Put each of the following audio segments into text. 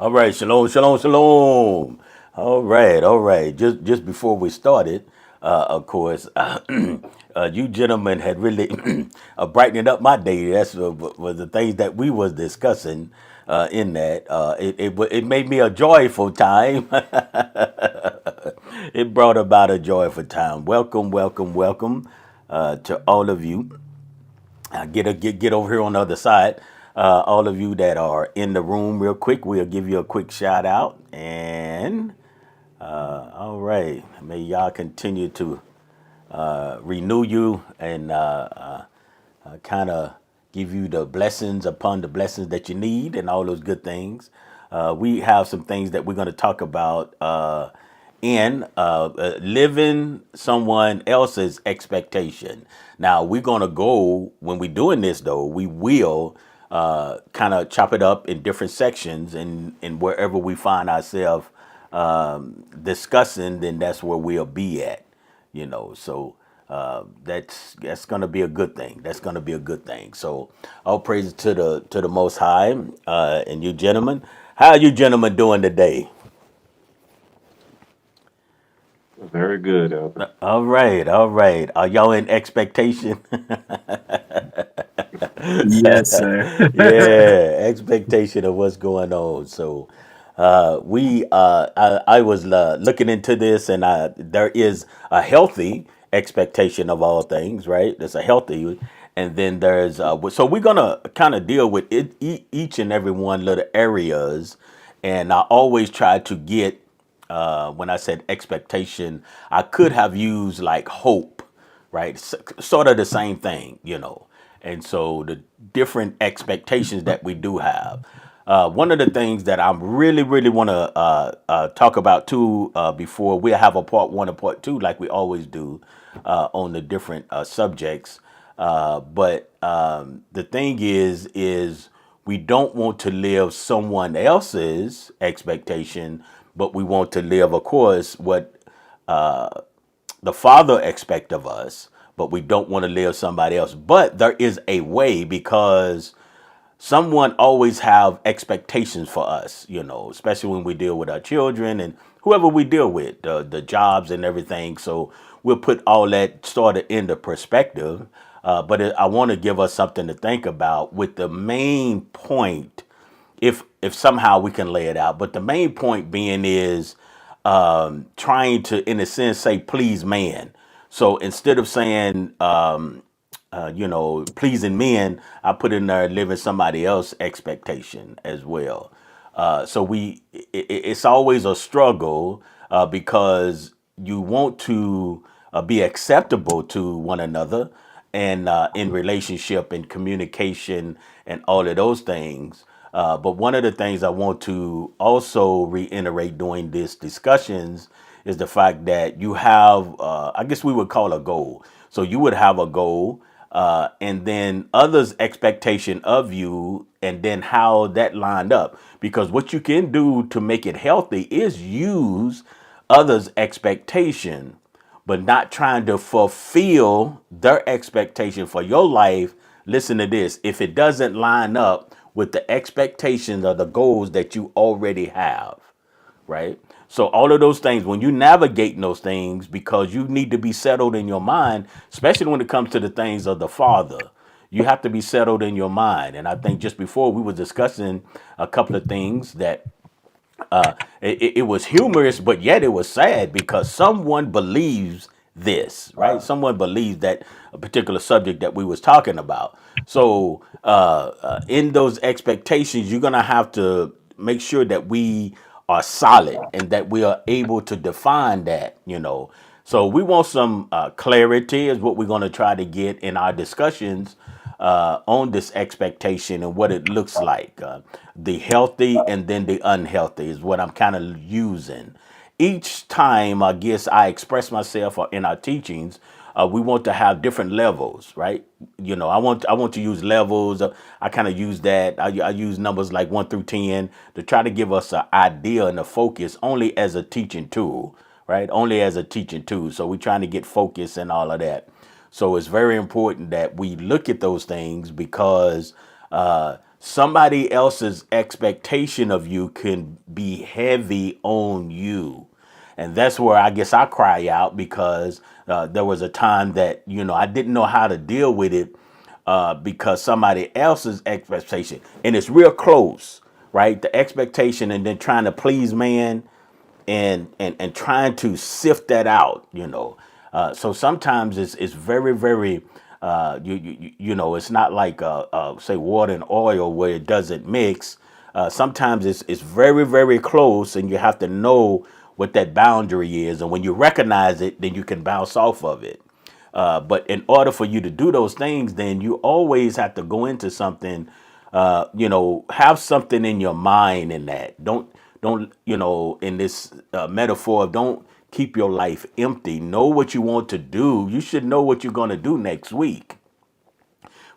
All right, shalom, shalom, shalom. All right. Just before we started, of course, you gentlemen had really brightened up my day. That's was the things that we was discussing in that. It made me a joyful time. It brought about a joyful time. Welcome, welcome, welcome to all of you. Get over here on the other side. All of you that are in the room, real quick, we'll give you a quick shout out. And all right, may y'all continue to renew you and kind of give you the blessings upon the blessings that you need and all those good things. We have some things that we're going to talk about in living someone else's expectation. Now, we're going to go, when we're doing this, though, we will kind of chop it up in different sections, and wherever we find ourselves discussing, then that's where we'll be at, so that's going to be a good thing. That's going to be a good thing. So all praise to the Most High, and you gentlemen. How are you gentlemen doing today? Very good, Elder. All right, all right. Are y'all in expectation? Yes, sir. Yeah, expectation of what's going on. So, I was looking into this, and there is a healthy expectation of all things, right? There's a healthy, and then there's so we're gonna kind of deal with each and every one little areas, and I always try to get when I said expectation, I could have used like hope, right? Sort of the same thing, And so the different expectations that we do have. One of the things that I really, really want to talk about too, before we have a part one and part two, like we always do on the different subjects. But the thing is we don't want to live someone else's expectation, but we want to live, of course, what the Father expect of us, but we don't want to live somebody else. But there is a way because someone always have expectations for us, especially when we deal with our children and whoever we deal with, the jobs and everything. So we'll put all that sort of into perspective. I want to give us something to think about with the main point, if somehow we can lay it out. But the main point being is trying to, in a sense, say please man. So instead of saying pleasing men, I put in there living somebody else's expectation as well. It's always a struggle because you want to be acceptable to one another and in relationship and communication and all of those things. But one of the things I want to also reiterate during these discussions is the fact that you have, I guess we would call a goal. So you would have a goal, and then others' expectation of you, and then how that lined up. Because what you can do to make it healthy is use others' expectation, but not trying to fulfill their expectation for your life. Listen to this. If it doesn't line up with the expectations or the goals that you already have, right? So all of those things, when you navigate those things, because you need to be settled in your mind, especially when it comes to the things of the Father, you have to be settled in your mind. And I think just before we were discussing a couple of things that it was humorous, but yet it was sad because someone believes this, right? Someone believes that a particular subject that we was talking about. So in those expectations, you're gonna have to make sure that we are solid and that we are able to define that. So we want some clarity is what we're going to try to get in our discussions on this expectation and what it looks like. The healthy and then the unhealthy is what I'm kind of using. Each time I guess I express myself or in our teachings, we want to have different levels, right? I want to use levels. I kind of use that. I use numbers like 1 through 10 to try to give us an idea and a focus only as a teaching tool, right? Only as a teaching tool. So we're trying to get focus and all of that. So it's very important that we look at those things because somebody else's expectation of you can be heavy on you. And that's where I guess I cry out because there was a time that, I didn't know how to deal with it because somebody else's expectation, and it's real close, right? The expectation and then trying to please man and trying to sift that out, so sometimes it's very, very, it's not like, say, water and oil where it doesn't mix. Sometimes it's very, very close, and you have to know what that boundary is. And when you recognize it, then you can bounce off of it. But in order for you to do those things, then you always have to go into something, have something in your mind in that. Don't, in this metaphor, don't keep your life empty. Know what you want to do. You should know what you're going to do next week.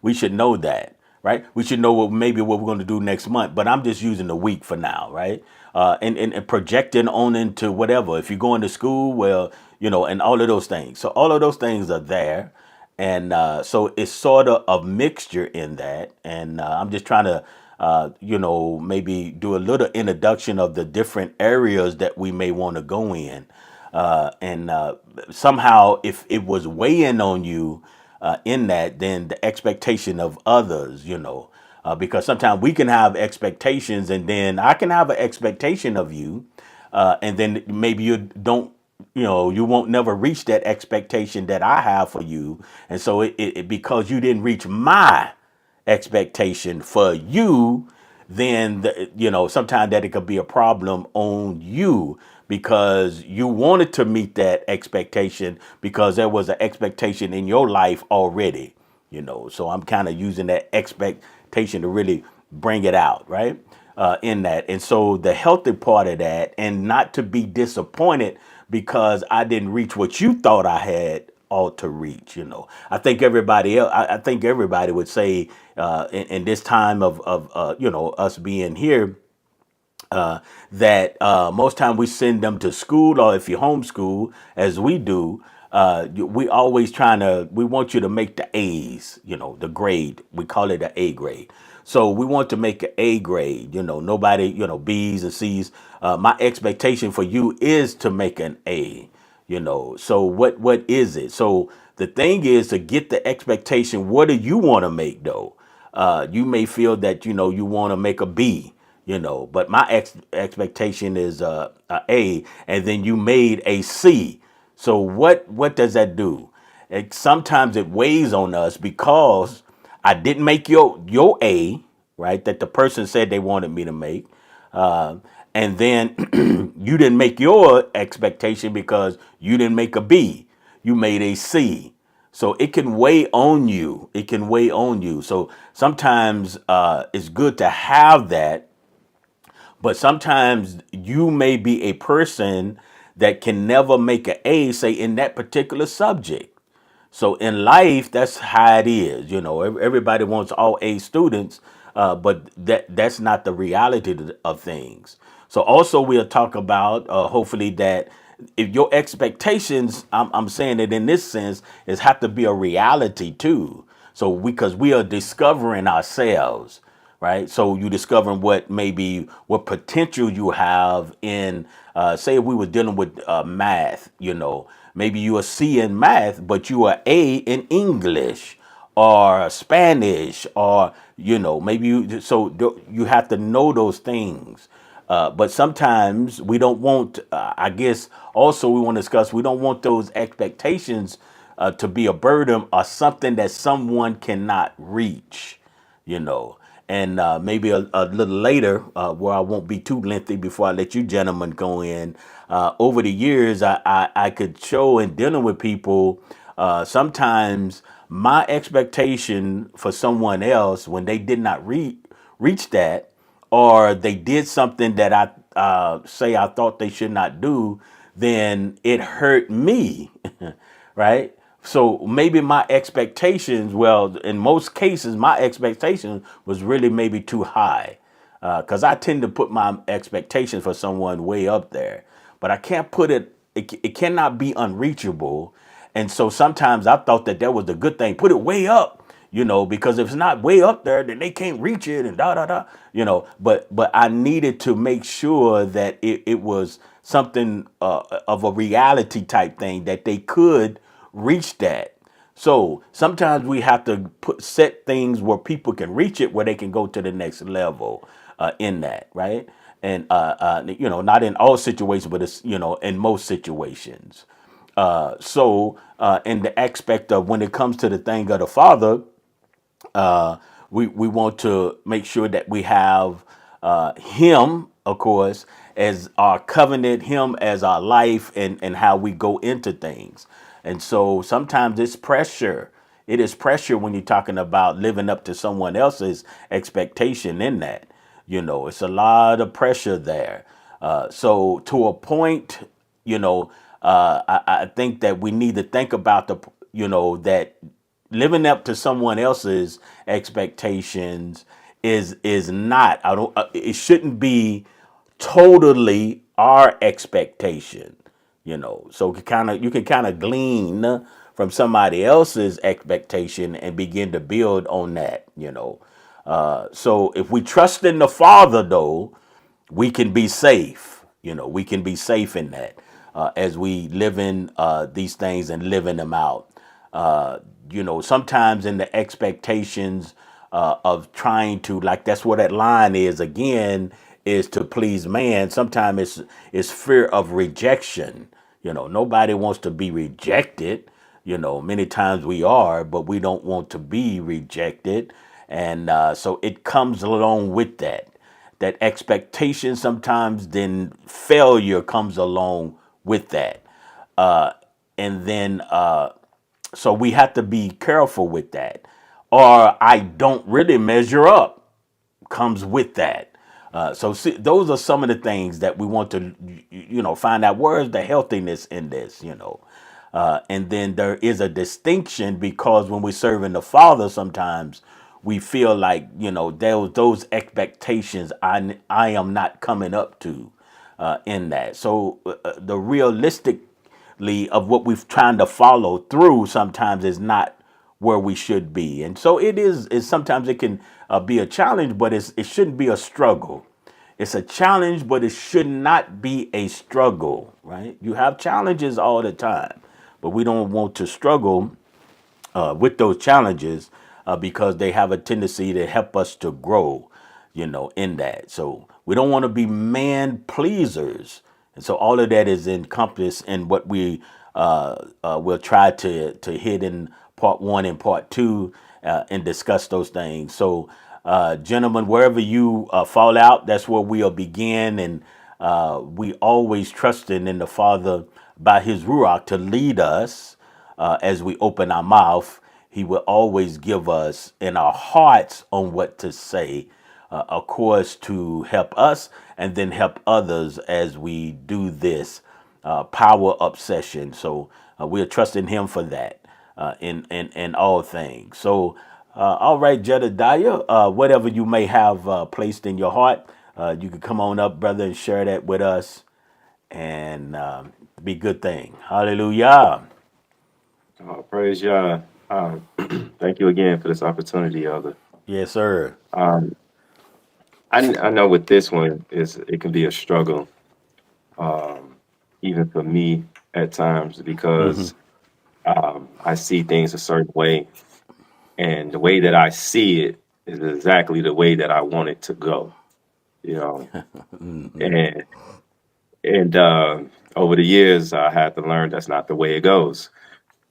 We should know that, right? We should know what we're going to do next month. But I'm just using the week for now, right? And projecting on into whatever. If you're going to school, well, and all of those things. So all of those things are there. And so it's sort of a mixture in that. And I'm just trying to, maybe do a little introduction of the different areas that we may want to go in. And somehow, if it was weighing on you in that, then the expectation of others, because sometimes we can have expectations, and then I can have an expectation of you, and then maybe you don't, you won't never reach that expectation that I have for you. And so because you didn't reach my expectation for you, then sometimes that it could be a problem on you because you wanted to meet that expectation because there was an expectation in your life already. So I'm kind of using that expectation to really bring it out, right? In that. And so the healthy part of that, and not to be disappointed because I didn't reach what you thought I had ought to reach. I think everybody else, I think everybody would say in this time of us being here, that most time we send them to school, or if you homeschool as we do, we always we want you to make the A's, the grade. We call it an A grade. So we want to make an A grade, nobody, B's and C's. My expectation for you is to make an A, So what is it? So the thing is to get the expectation. What do you want to make though? You may feel that, you want to make a B, but my expectation is a, and then you made a C. So what does that do? Sometimes it weighs on us because I didn't make your A, right? That the person said they wanted me to make. Uh, and then you didn't make your expectation because you didn't make a B. You made a C. So it can weigh on you. It can weigh on you. So sometimes it's good to have that, but sometimes you may be a person that can never make an A, say, in that particular subject. So in life, that's how it is. Everybody wants all A students, but that's not the reality of things. So also we'll talk about hopefully that if your expectations, I'm saying it in this sense, is have to be a reality too. So because we are discovering ourselves, right? So you discovering what potential you have in, say, if we were dealing with math, maybe you are C in math, but you are A in English or Spanish, or maybe you have to know those things. But sometimes we don't want, I guess also we want to discuss, we don't want those expectations to be a burden or something that someone cannot reach, you know. And maybe a little later, where I won't be too lengthy before I let you gentlemen go in. Over the years, I could show in dealing with people, sometimes my expectation for someone else when they did not reach that, or they did something that I say I thought they should not do, then it hurt me, right? So maybe my expectations, well, in most cases, my expectation was really maybe too high, because I tend to put my expectations for someone way up there, but I can't put it cannot be unreachable. And so sometimes I thought that was the good thing. Put it way up, because if it's not way up there, then they can't reach it and da da da, But I needed to make sure that it was something of a reality type thing that they could reach that. So sometimes we have to set things where people can reach it, where they can go to the next level in that, right? And not in all situations, but it's in most situations. In the aspect of when it comes to the thing of the Father, we want to make sure that we have him, of course, as our covenant, him as our life, and how we go into things. And so sometimes it's pressure. It is pressure when you're talking about living up to someone else's expectation in that. It's a lot of pressure there. So to a point, I think that we need to think about that living up to someone else's expectations is not. I don't. It shouldn't be totally our expectation. So you can kind of glean from somebody else's expectation and begin to build on that. So if we trust in the Father, though, we can be safe. We can be safe in that as we live in these things and living them out. Sometimes in the expectations of trying to, like, that's what that line is again, is to please man. Sometimes it's fear of rejection. Nobody wants to be rejected. Many times we are, but we don't want to be rejected. And so it comes along with that expectation sometimes, then failure comes along with that. And then so we have to be careful with that. Or I don't really measure up comes with that. So see, those are some of the things that we want to, find out where is the healthiness in this. And then there is a distinction, because when we're serving the Father, sometimes we feel like, those expectations I am not coming up to in that. So the realistically of what we've trying to follow through sometimes is not where we should be. And so is sometimes it can be a challenge, but it shouldn't be a struggle. It's a challenge, but it should not be a struggle, right? You have challenges all the time, but we don't want to struggle with those challenges because they have a tendency to help us to grow, in that. So we don't want to be man pleasers. And so all of that is encompassed in what we will try to hit in part one and part two and discuss those things. So, gentlemen, wherever you fall out, that's where we'll begin. And we always trusting in the Father by His Ruach to lead us as we open our mouth. He will always give us in our hearts on what to say, of course, to help us and then help others as we do this power up session. So we're trusting Him for that in all things. So, all right, Jedediah, whatever you may have placed in your heart, you can come on up, brother, and share that with us, and be a good thing. Hallelujah. Praise Yah. Thank you again for this opportunity, Elder. Yes, sir. Um, I know with this one is it can be a struggle, um, even for me at times, because I see things a certain way, and the way that I see it is exactly the way that I want it to go. You know, and over the years, I had to learn that's not the way it goes.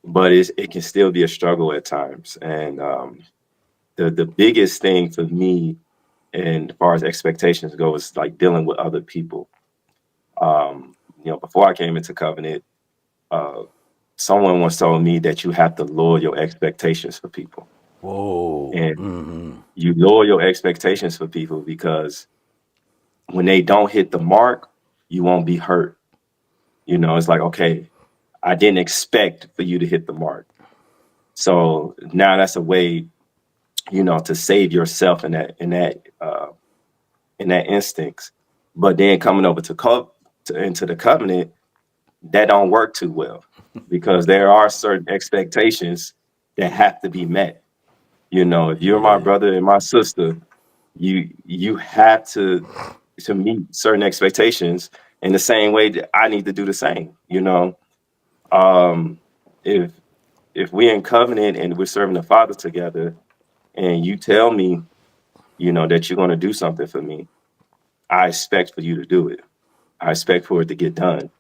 But it can still be a struggle at times, and the biggest thing for me, and as far as expectations go, is like dealing with other people. Before I came into covenant, uh, someone once told me that you have to lower your expectations for people, Whoa. and you lower your expectations for people because when they don't hit the mark, you won't be hurt. It's like, okay, I didn't expect for you to hit the mark, so now that's a way, to save yourself in that instincts. But then coming over into the covenant, that don't work too well because there are certain expectations that have to be met. You know, if you're my Yeah. brother and my sister, you have to meet certain expectations in the same way that I need to do the same. You know, um, if if we're in covenant and we're serving the Father together, and you tell me, you know, that you're going to do something for me, I expect for you to do it. I expect for it to get done.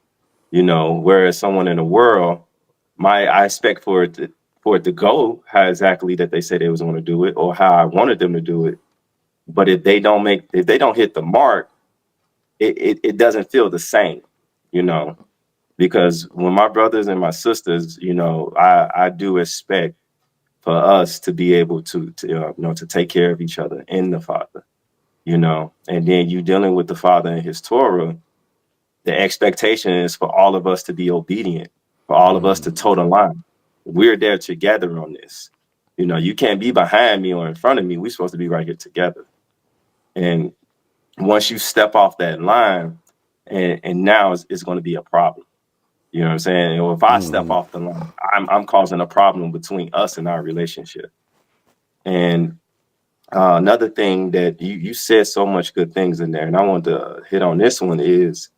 You know, whereas someone in the world, I expect for it to go how exactly that they said they was going to do it or how I wanted them to do it. But if they don't hit the mark, it doesn't feel the same, you know. Because when my brothers and my sisters, you know, I do expect for us to be able to you know, to take care of each other in the Father, you know. And then you dealing with the Father and His Torah, the expectation is for all of us to be obedient, for all of us to toe the line. We're there together on this. You know, you can't be behind me or in front of me. We're supposed to be right here together. And once you step off that line, and now it's going to be a problem. You know what I'm saying? Or if I step Hmm. off the line, I'm causing a problem between us and our relationship. And another thing that you said so much good things in there, and I want to hit on this one is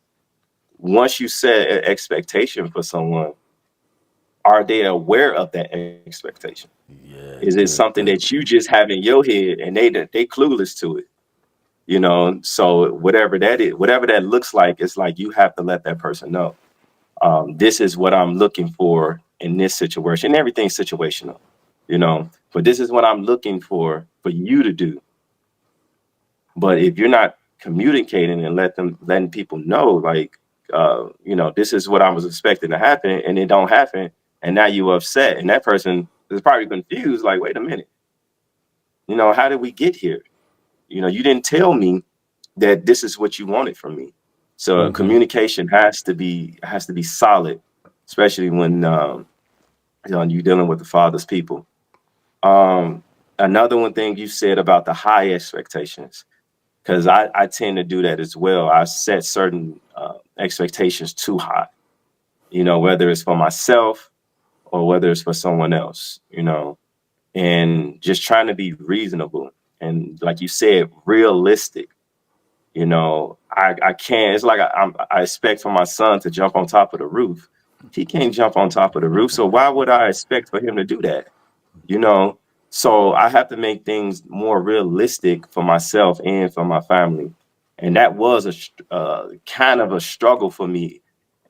once you set an expectation for someone, are they aware of that expectation? Yeah. Is it Good. something Good. that you just have in your head and they clueless to it? You know, so whatever that is, whatever that looks like, it's like you have to let that person know. This is what I'm looking for in this situation. Everything's situational, you know, but this is what I'm looking for you to do. But if you're not communicating and letting people know, like, you know, this is what I was expecting to happen, and it don't happen, and now you upset, and that person is probably confused. Like, wait a minute, you know, how did we get here? You know, you didn't tell me that this is what you wanted from me. So Hmm. communication has to be solid, especially when you know, you're dealing with the Father's people. Um, Another one thing you said about the high expectations, because I tend to do that as well. I set certain expectations too high, you know, whether it's for myself or whether it's for someone else, you know, and just trying to be reasonable and, like you said, realistic. You know, I can't. It's like I expect for my son to jump on top of the roof. He can't jump on top of the roof, so why would I expect for him to do that? You know, so I have to make things more realistic for myself and for my family, and that was kind of a struggle for me.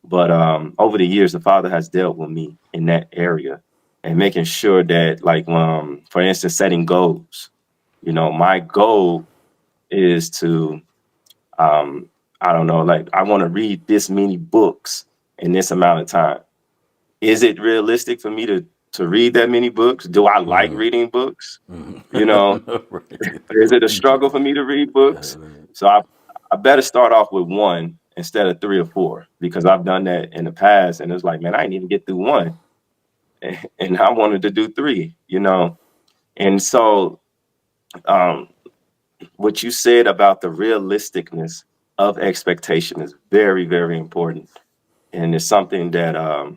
But over the years, the Father has dealt with me in that area and making sure that, like, for instance, setting goals. You know, my goal is to um, I don't know, like I want to read this many books in this amount of time. Is it realistic for me to read that many books? Do I like Hmm. reading books? Hmm. You know, Right. is it a struggle for me to read books? So I better start off with one instead of three or four because I've done that in the past and it's like, man, I didn't even get through one and I wanted to do three, you know. And so um what you said about the realisticness of expectation is very, very important. And it's something that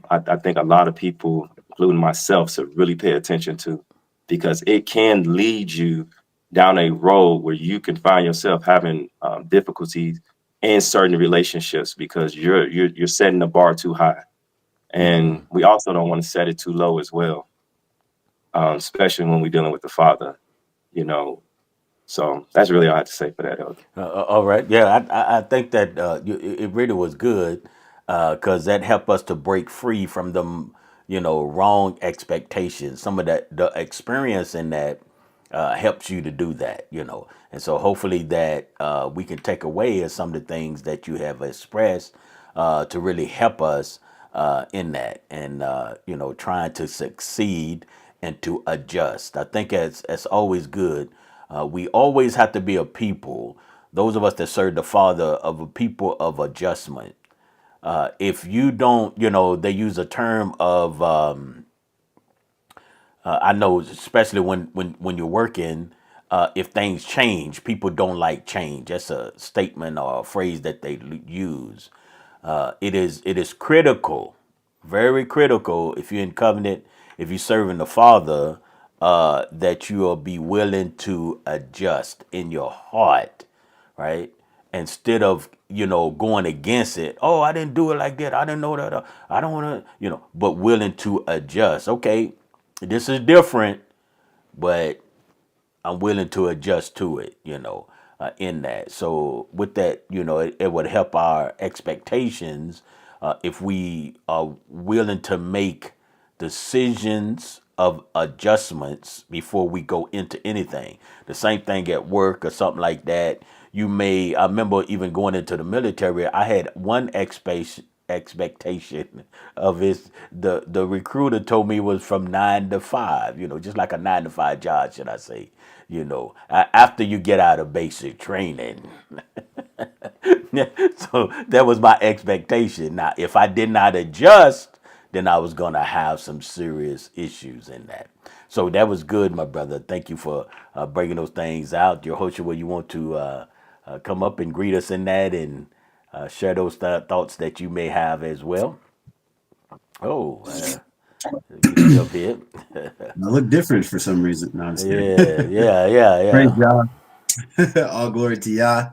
I think a lot of people, including myself, should really pay attention to because it can lead you down a road where you can find yourself having difficulties in certain relationships because you're setting the bar too high, and Hmm. we also don't want to set it too low as well, especially when we're dealing with the Father, you know. So that's really all I have to say for that, Elder. All right. Yeah, I think that it really was good because that helped us to break free from them, wrong expectations. Some of that, the experience in that helps you to do that. And so hopefully that we can take away as some of the things that you have expressed to really help us in that and, trying to succeed and to adjust. I think it's always good. We always have to be a people, those of us that serve the Father, of a people of adjustment. If you don't, they use a term of, I know, especially when you're working, if things change, people don't like change. That's a statement or a phrase that they use. It is critical, very critical if you're in covenant, if you're serving the Father, that you'll be willing to adjust in your heart, right? Instead of, going against it. Oh, I didn't do it like that. I didn't know that. I don't want to, but willing to adjust. Okay, this is different, but I'm willing to adjust to it, in that. So with that, it would help our expectations if we are willing to make decisions of adjustments before we go into anything. The same thing at work or something like that. I remember even going into the military, I had one expectation of his the recruiter told me it was from 9 to 5, just like a 9 to 5 job, should I say. After you get out of basic training. So that was my expectation. Now, if I did not adjust, then I was going to have some serious issues in that. So that was good, my brother. Thank you for bringing those things out. Yehoshua, you want to come up and greet us in that and share those thoughts that you may have as well? Oh, get you up here. I look different for some reason. No, I'm just kidding. Yeah, yeah, yeah, Praise yeah. God. All glory to Yah.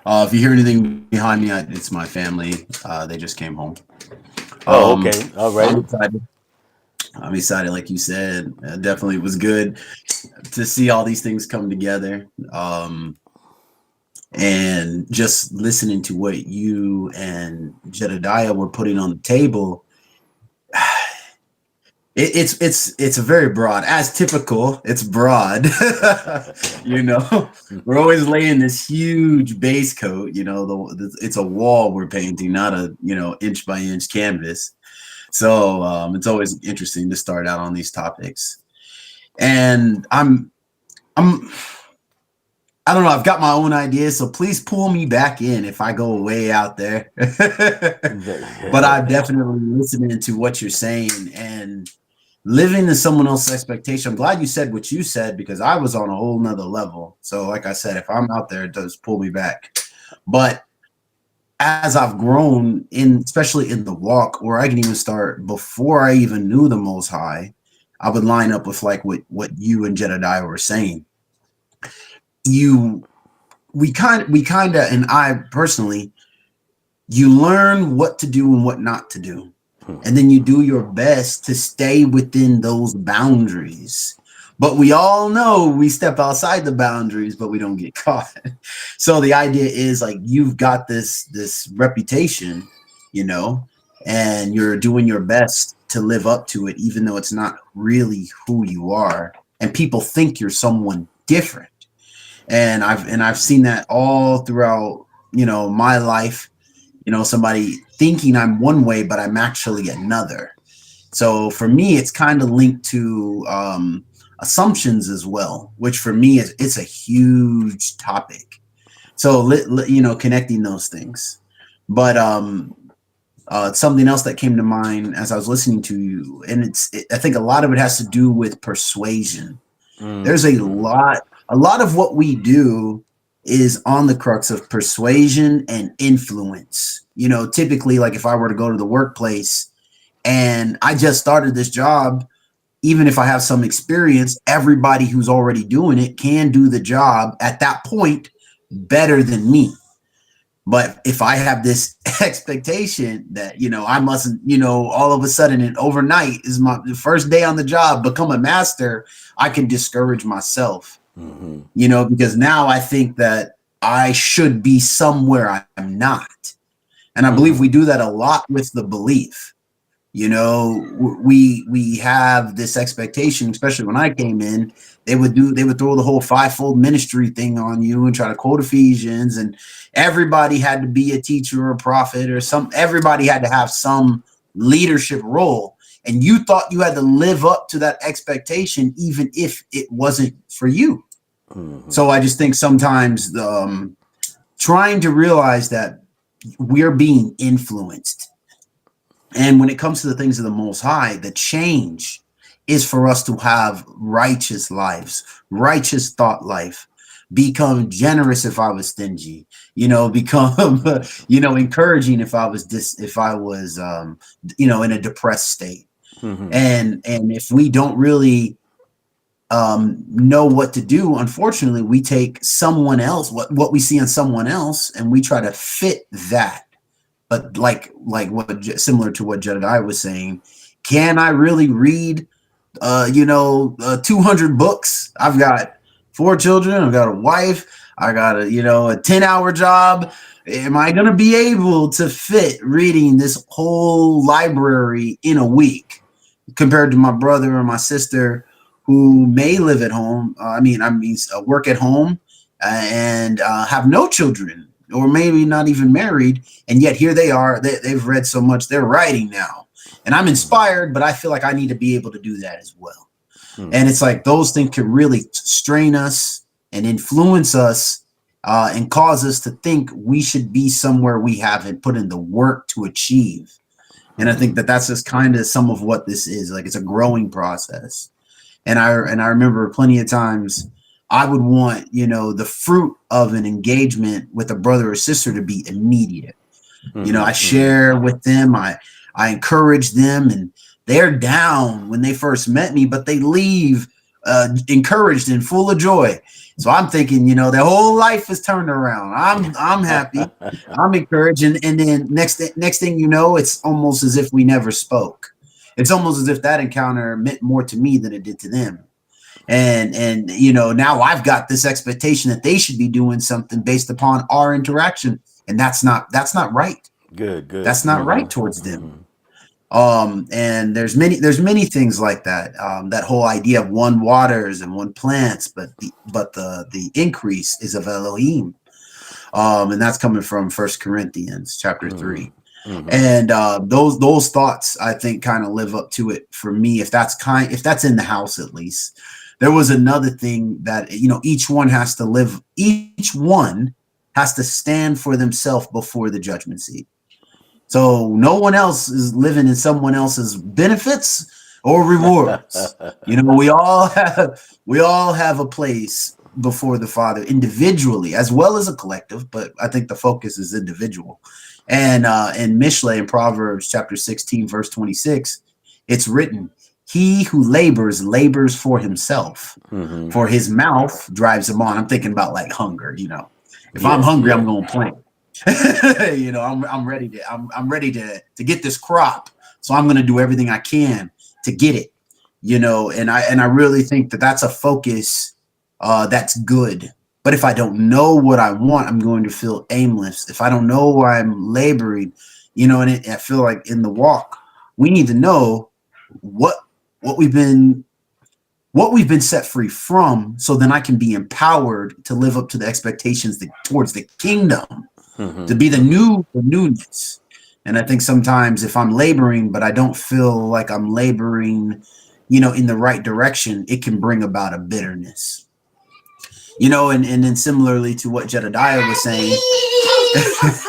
If you hear anything behind me, it's my family. They just came home. Oh, Um, okay. All I'm right. excited. I'm excited, like you said. Definitely was good to see all these things come together. And just listening to what you and Jedediah were putting on the table, it's a very broad, as typical. It's broad. We're always laying this huge base coat. It's a wall we're painting, not a inch by inch canvas. So it's always interesting to start out on these topics. And I'm I don't know. I've got my own ideas, so please pull me back in if I go way out there. But I'm definitely listening to what you're saying and living to someone else's expectation. I'm glad you said what you said because I was on a whole nother level. So like I said, if I'm out there, it does pull me back. But as I've grown especially in the walk, or I can even start before I even knew the Most High, I would line up with like what you and Jedediah were saying. We kind of, and I personally, you learn what to do and what not to do. And then you do your best to stay within those boundaries. But we all know we step outside the boundaries, but we don't get caught. So the idea is like you've got this reputation, and you're doing your best to live up to it, even though it's not really who you are. And people think you're someone different. And I've seen that all throughout, my life. Somebody thinking I'm one way, but I'm actually another. So for me, it's kind of linked to assumptions as well, which for me it's a huge topic. So connecting those things. But something else that came to mind as I was listening to you, and I think a lot of it has to do with persuasion. There's a lot of what we do is on the crux of persuasion and influence. Typically, like if I were to go to the workplace and I just started this job, even if I have some experience, everybody who's already doing it can do the job at that point better than me. But if I have this expectation that, I mustn't, all of a sudden and overnight is my first day on the job, become a master, I can discourage myself, because now I think that I should be somewhere I'm not. And I believe we do that a lot with the belief. We have this expectation, especially when I came in, they would throw the whole fivefold ministry thing on you and try to quote Ephesians, and everybody had to be a teacher or a prophet or everybody had to have some leadership role. And you thought you had to live up to that expectation, even if it wasn't for you. So I just think sometimes trying to realize that we're being influenced. And when it comes to the things of the Most High, the change is for us to have righteous lives, righteous thought life, become generous if I was stingy, become, encouraging if I was in a depressed state. And if we don't really know what to do. Unfortunately, we take someone else, what we see in someone else, and we try to fit that. But like what, similar to what Jedediah was saying, can I really read 200 books? I've got 4 children, I've got a wife, I got a 10-hour job. Am I going to be able to fit reading this whole library in a week compared to my brother or my sister who may live at home? Work at home and have no children, or maybe not even married, and yet here they are. They've read so much, they're writing now, and I'm inspired, but I feel like I need to be able to do that as well. And it's like those things can really strain us and influence us, and cause us to think we should be somewhere we haven't put in the work to achieve. And I think that that's just kind of some of what this is. Like, it's a growing process. And I remember plenty of times I would want, the fruit of an engagement with a brother or sister to be immediate. I share with them, I encourage them, and they're down when they first met me, but they leave encouraged and full of joy. So I'm thinking, their whole life is turned around. I'm happy. I'm encouraged. And then next thing you know, it's almost as if we never spoke. It's almost as if that encounter meant more to me than it did to them. And now I've got this expectation that they should be doing something based upon our interaction. And that's not right. Good. That's not right towards them. And there's many things like that. That whole idea of one waters and one plants, but the increase is of Elohim. And that's coming from 1 Corinthians chapter 3. And those thoughts, I think, kind of live up to it for me. If that's in the house, at least. There was another thing that, each one has to stand for themselves before the judgment seat. So no one else is living in someone else's benefits or rewards. We all have a place before the Father individually as well as a collective, but I think the focus is individual. And in Mishlei, in Proverbs chapter 16, verse 26, it's written, "He who labors for himself, for his mouth drives him on." I'm thinking about like hunger, If I'm hungry, I'm going to plant. I'm ready to get this crop, so I'm going to do everything I can to get it. And I really think that that's a focus that's good. But if I don't know what I want, I'm going to feel aimless. If I don't know why I'm laboring, I feel like in the walk, we need to know what we've been set free from, so then I can be empowered to live up to the expectations towards the kingdom, to be the newness. And I think sometimes if I'm laboring, but I don't feel like I'm laboring, in the right direction, it can bring about a bitterness. And then similarly to what Jedediah was saying.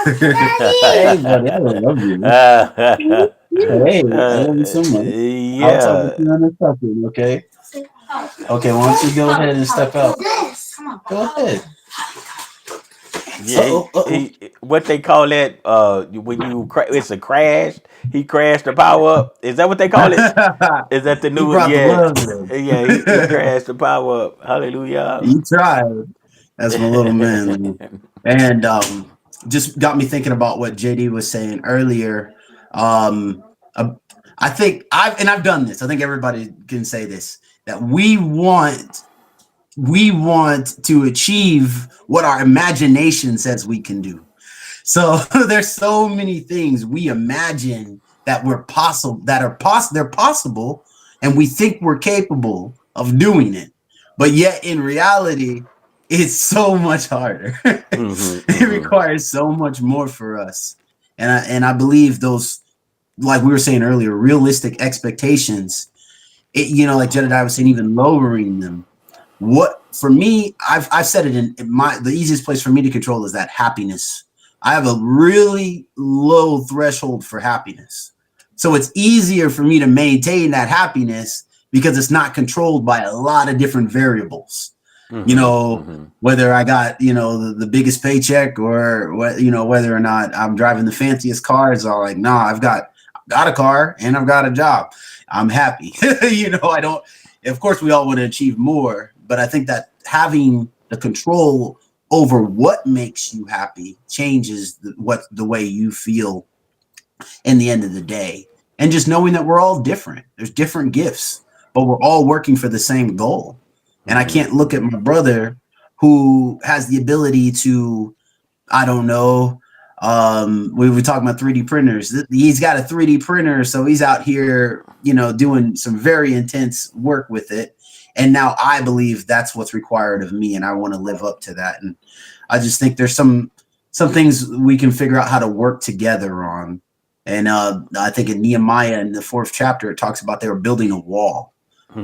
Hey, buddy, I love you. Hey, I love you so much. Yeah. I'll talk with you on this topic, okay? Okay, why don't you go ahead and step out? Go ahead. Yeah, what they call that when it's a crash. He crashed the power up. Is that what they call it? Is that the new? He crashed the power up. Hallelujah. You tried. That's my little man. And just got me thinking about what JD was saying earlier. I think I've done this. I think everybody can say this, that we want to achieve what our imagination says we can do. So there's so many things we imagine that they're possible, and we think we're capable of doing it. But yet in reality, it's so much harder. It requires so much more for us. And I believe those, like we were saying earlier, realistic expectations, like Jedediah was saying, even lowering them. What for me, I've said it in the easiest place for me to control is that happiness. I have a really low threshold for happiness. So it's easier for me to maintain that happiness because it's not controlled by a lot of different variables. Whether I got, the biggest paycheck, or whether or not I'm driving the fanciest car, it's all like, nah, I've got a car and I've got a job. I'm happy. Of course, we all want to achieve more, but I think that having the control over what makes you happy changes the way you feel in the end of the day. And just knowing that we're all different. There's different gifts, but we're all working for the same goal. And I Hmm. can't look at my brother who has the ability to, I don't know. We were talking about 3D printers. He's got a 3D printer, so he's out here, doing some very intense work with it. And now I believe that's what's required of me, and I want to live up to that. And I just think there's some things we can figure out how to work together on. And I think in Nehemiah in the 4th chapter, it talks about they were building a wall.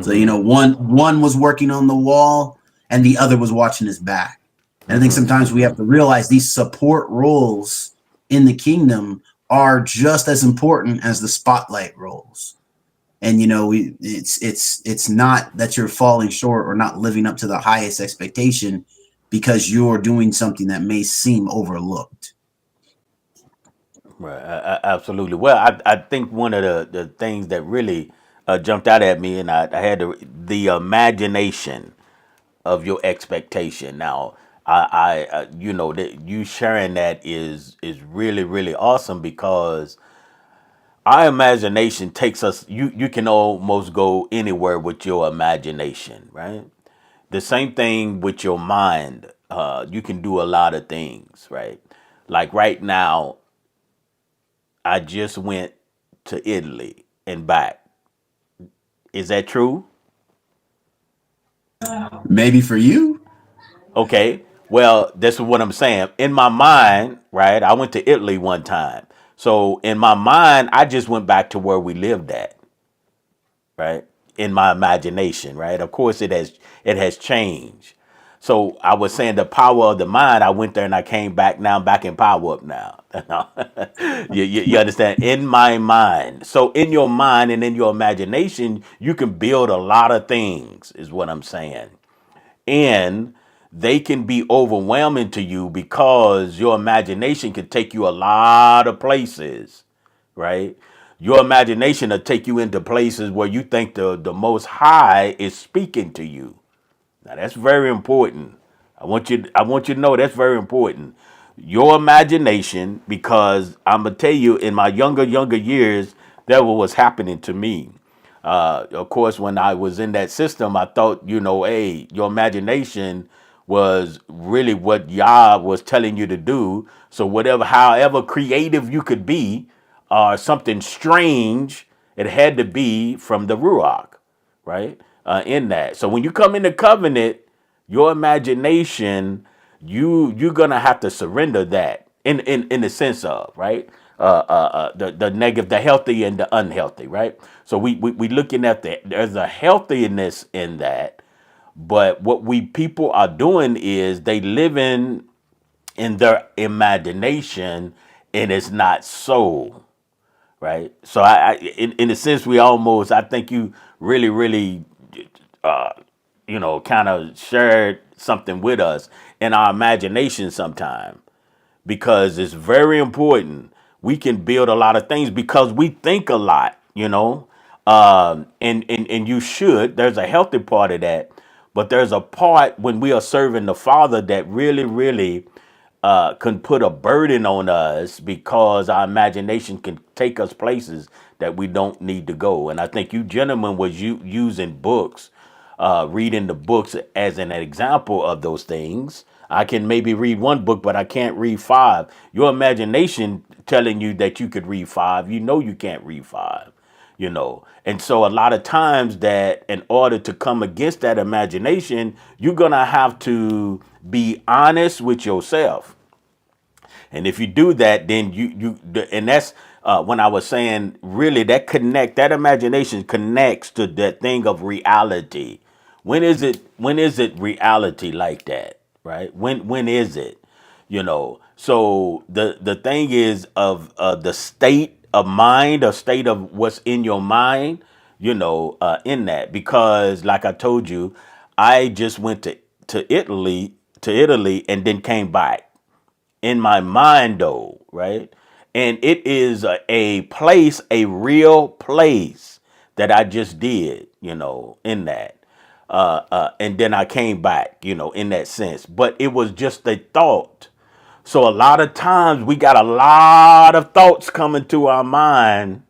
So Hmm. one was working on the wall, and the other was watching his back. And I think Hmm. sometimes we have to realize these support roles in the kingdom are just as important as the spotlight roles. And it's not that you're falling short or not living up to the highest expectation because you're doing something that may seem overlooked. Right, absolutely. Well, I think one of the things that really jumped out at me, and I had the imagination of your expectation. Now, that you sharing that is really really awesome because our imagination takes us. You can almost go anywhere with your imagination, right? The same thing with your mind. You can do a lot of things, right? Like right now, I just went to Italy and back. Is that true? Maybe for you. Okay. Well, this is what I'm saying. In my mind, right? I went to Italy one time. So in my mind, I just went back to where we lived at, right? In my imagination, right? Of course it has changed. So I was saying the power of the mind, I went there and I came back. Now I'm back in power up now. You understand? In my mind. So in your mind and in your imagination, you can build a lot of things, is what I'm saying. And they can be overwhelming to you because your imagination can take you a lot of places, right? Your imagination will take you into places where you think the most high is speaking to you. Now that's very important. I want you to know that's very important. Your imagination, because I'm gonna tell you, in my younger years, that was happening to me. Of course, when I was in that system, I thought, hey, your imagination was really what Yah was telling you to do. So whatever, however creative you could be, or something strange, it had to be from the Ruach, right? In that. So when you come into covenant, your imagination, you're gonna have to surrender that in the sense of, right, the negative, the healthy and the unhealthy, right? So we looking at there's a healthiness in that, but what we people are doing is they living in their imagination, and it's not so, right? So in a sense, we almost, I think you really really kind of shared something with us in our imagination sometime, because it's very important. We can build a lot of things because we think a lot, and you should. There's a healthy part of that, but there's a part when we are serving the Father that really, really can put a burden on us because our imagination can take us places that we don't need to go. And I think you gentlemen was using books, reading the books as an example of those things. I can maybe read one book, but I can't read five. Your imagination telling you that you could read five, you can't read five. And so a lot of times that in order to come against that imagination, you're gonna have to be honest with yourself. And if you do that, then and that's when I was saying, really, that imagination connects to that thing of reality. When is it reality like that, right? When is it? So the thing is of the state of mind, or state of what's in your mind, in that, because like I told you, I just went to Italy and then came back in my mind, though, right? And it is a place, a real place that I just did. in that. And then I came back, in that sense. But it was just a thought. So a lot of times we got a lot of thoughts coming to our mind,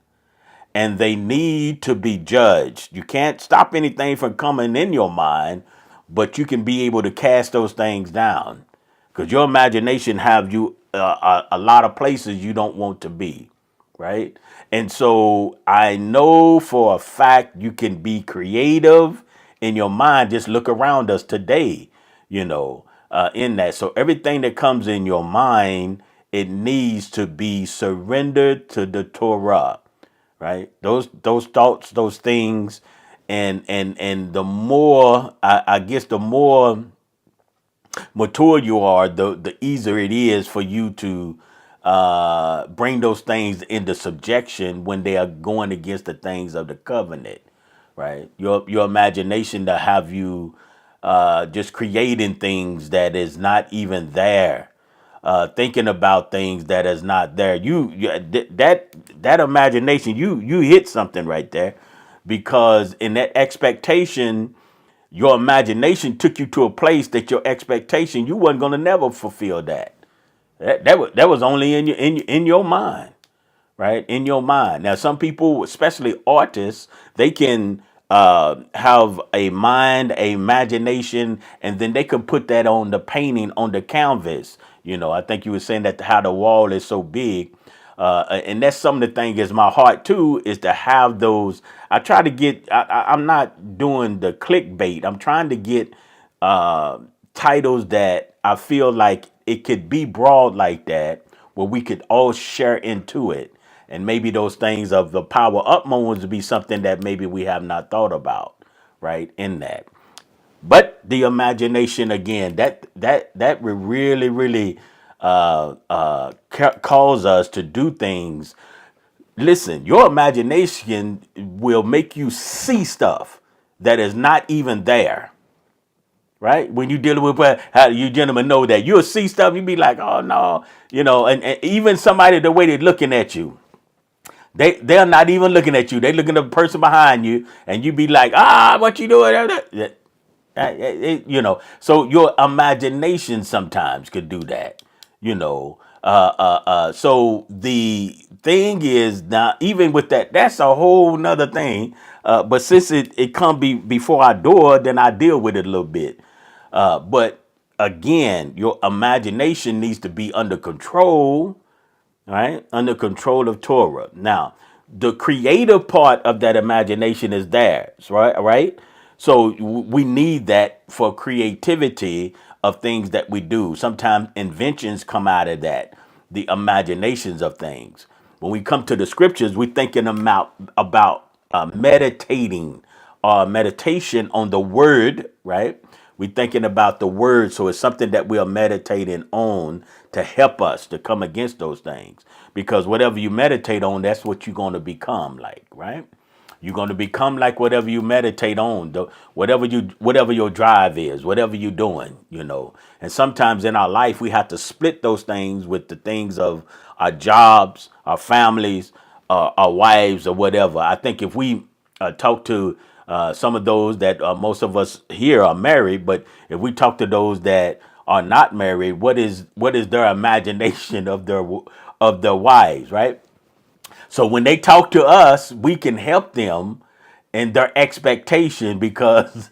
and they need to be judged. You can't stop anything from coming in your mind, but you can be able to cast those things down, because your imagination have you a lot of places you don't want to be, right? And so I know for a fact you can be creative in your mind. Just look around us today, in that. So everything that comes in your mind, it needs to be surrendered to the Torah, right? Those thoughts, those things, and the more I guess the more mature you are, the easier it is for you to bring those things into subjection when they are going against the things of the covenant, right? Your imagination to have you just creating things that is not even there, thinking about things that is not there. That imagination, you hit something right there, because in that expectation, your imagination took you to a place that your expectation you wasn't gonna never fulfill that. That was only in your mind, right? In your mind. Now, some people, especially artists, they can have a mind, a imagination, and then they can put that on the painting, on the canvas. I think you were saying that how the wall is so big. And that's some of the thing is my heart too, is to have those. I try to get, I'm not doing the clickbait. I'm trying to get titles that I feel like it could be broad like that, where we could all share into it. And maybe those things of the power up moments would be something that maybe we have not thought about, right? In that. But the imagination again, that will really, really cause us to do things. Listen, your imagination will make you see stuff that is not even there, right? When you're dealing with how you gentlemen know that you'll see stuff, you be like, oh no, and even somebody, the way they're looking at you, they're not even looking at you. They looking at the person behind you, and you be like, what you doing? So your imagination sometimes could do that, so the thing is, now even with that, that's a whole nother thing. But since it come before our door, then I deal with it a little bit. But again, your imagination needs to be under control, right? Under control of Torah. Now, the creative part of that imagination is theirs, right? Right. So we need that for creativity of things that we do. Sometimes inventions come out of that, the imaginations of things. When we come to the scriptures, we're thinking about meditating, meditation on the word, right? We're thinking about the word, so it's something that we are meditating on to help us to come against those things. Because whatever you meditate on, that's what you're going to become like, right? You're going to become like whatever you meditate on, whatever your drive is, whatever you're doing. And sometimes in our life, we have to split those things with the things of our jobs, our families, our wives, or whatever. I think if we talk to some of those that most of us here are married, but if we talk to those that are not married, what is their imagination of their wives, right? So when they talk to us, we can help them in their expectation, because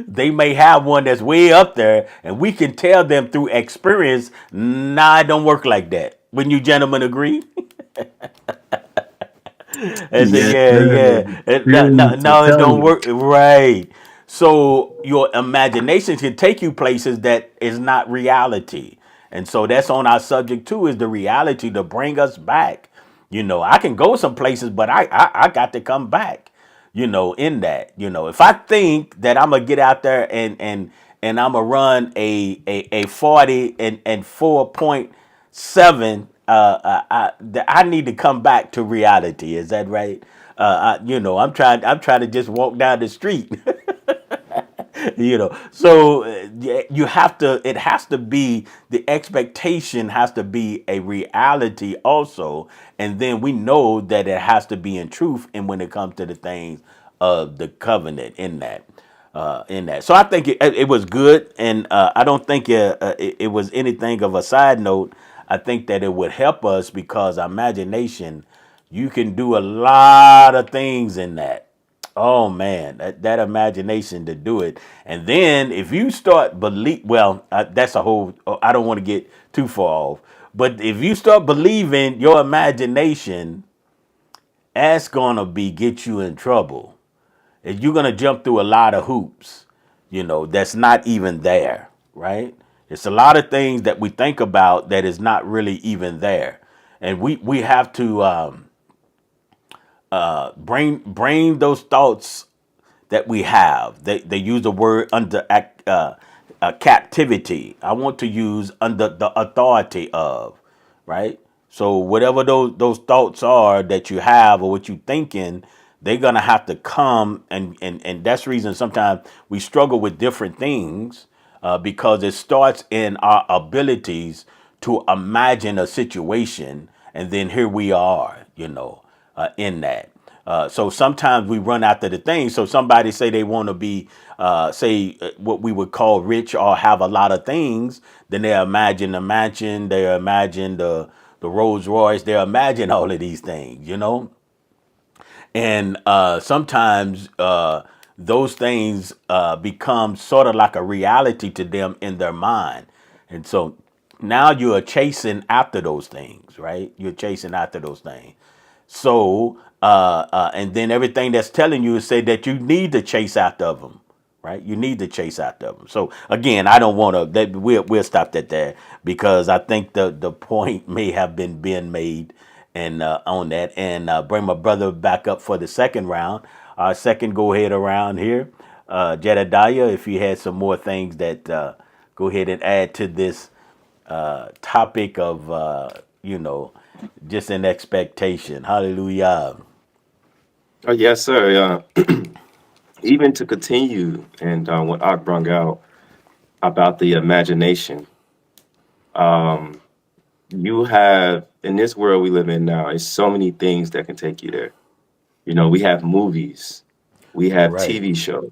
they may have one that's way up there, and we can tell them through experience, nah, it don't work like that. Wouldn't you gentlemen agree? And say, Yes, yeah, sir. yeah. No, no, Experience will no, it tell don't you. work. Right. So your imagination can take you places that is not reality. And so that's on our subject too, is the reality to bring us back. I can go some places, but I got to come back, in that. If I think that I'm gonna get out there and I'm gonna run a 40 and 4.7, I need to come back to reality. Is that right? I'm trying to just walk down the street. So yeah, it has to be, the expectation has to be a reality also. And then we know that it has to be in truth. And when it comes to the things of the covenant in that. So I think it was good, and I don't think it was anything of a side note. I think that it would help us because imagination, you can do a lot of things in that. Oh man, that imagination to do it, and then if you start that's a whole. I don't want to get too far off, but if you start believing your imagination, that's gonna be get you in trouble. You're gonna jump through a lot of hoops, that's not even there, right? It's a lot of things that we think about that is not really even there, and we have to bring those thoughts that we have. They use the word under captivity. I want to use under the authority of, right? So whatever those thoughts are that you have or what you thinking, they're gonna have to come, and that's the reason sometimes we struggle with different things, because it starts in our abilities to imagine a situation, and then here we are, in that. So sometimes we run after the things. So somebody say they want to be, what we would call rich or have a lot of things, then they imagine the mansion, they imagine the Rolls Royce, they imagine all of these things. And sometimes those things become sort of like a reality to them in their mind. And so now you are chasing after those things, right? You're chasing after those things. So, and then everything that's telling you is say that you need to chase after them, right? You need to chase after them. So again, I don't want to. We'll stop that there because I think the point may have been being made, and on that, and bring my brother back up for the second round. Our second go ahead around here, Jedediah. If you had some more things that go ahead and add to this topic of just an expectation. Hallelujah. Oh, yes, sir. Even to continue, and what I brung out about the imagination, um, you have in this world we live in now, it's so many things that can take you there. We have movies, we have Right. TV shows,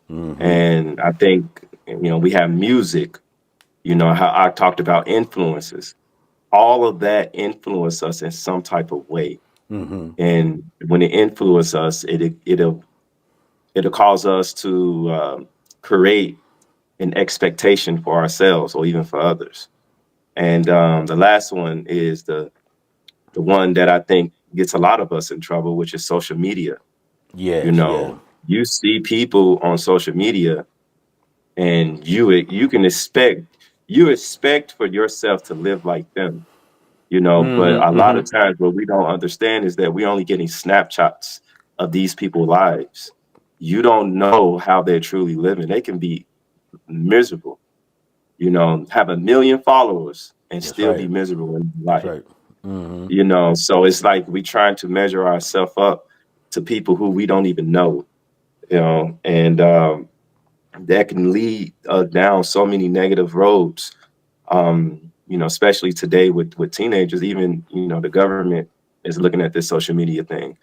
Mm-hmm. and I think we have music. How I talked about influences. All of that influence us in some type of way, Mm-hmm. and when it influence us, it'll cause us to create an expectation for ourselves or even for others. And the last one is the one that I think gets a lot of us in trouble, which is social media. You Yes. Yeah. know, you see people on social media, and you expect for yourself to live like them. But a Mm-hmm. lot of Mm-hmm. times what we don't understand is that we're only getting snapshots of these people's lives. You don't know how they're truly living. They can be miserable, have a million followers and That's still be right. miserable in That's life. right. Mm-hmm. So it's like we trying to measure ourselves up to people who we don't even know, and that can lead down so many negative roads. Especially today with teenagers, even the government is looking at this social media thing,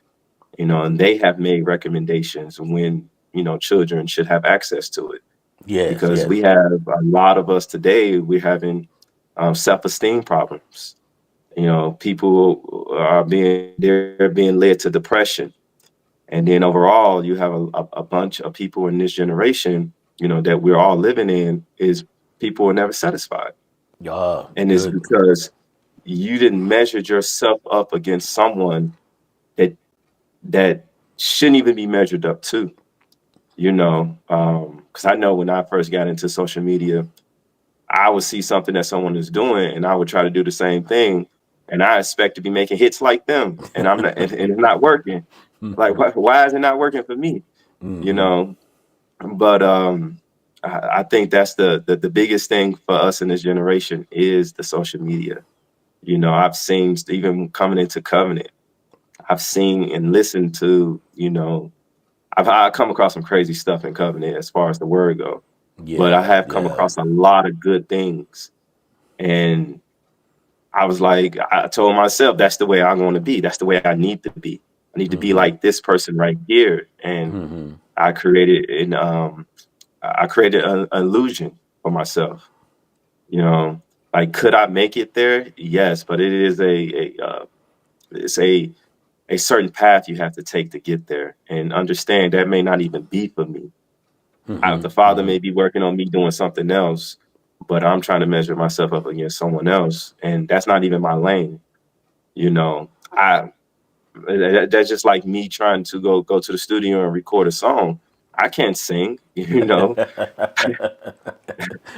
and they have made recommendations when children should have access to it, Yes. because we Yes. have a lot of us today. We're having self-esteem problems. People they're being led to depression, and then overall, you have a bunch of people in this generation, that we're all living in, is people are never satisfied. And it's Good. because you didn't measure yourself up against someone that that shouldn't even be measured up to, because I know when I first got into social media, I would see something that someone is doing and I would try to do the same thing. And I expect to be making hits like them. And I'm not, and it's not working. Like, why is it not working for me? You Mm-hmm. know, but I think that's the biggest thing for us in this generation is the social media. I've seen even coming into covenant, I've seen and listened to, I come across some crazy stuff in covenant as far as the word go, but I Yeah. have come Yeah. across a lot of good things. And I was like, I told myself that's the way I'm going to be. That's the way I need to be. I I need to be Mm-hmm. like this person right here. And Mm-hmm. I created an I created an illusion for myself. You know, like could I make it there? Yes, but it is it's a certain path you have to take to get there, and understand that may not even be for me. The Father Mm-hmm. may be working on me doing something else, but I'm trying to measure myself up against someone else, and that's not even my lane. You know, I that's just like me trying to go to the studio and record a song. I can't sing, you know.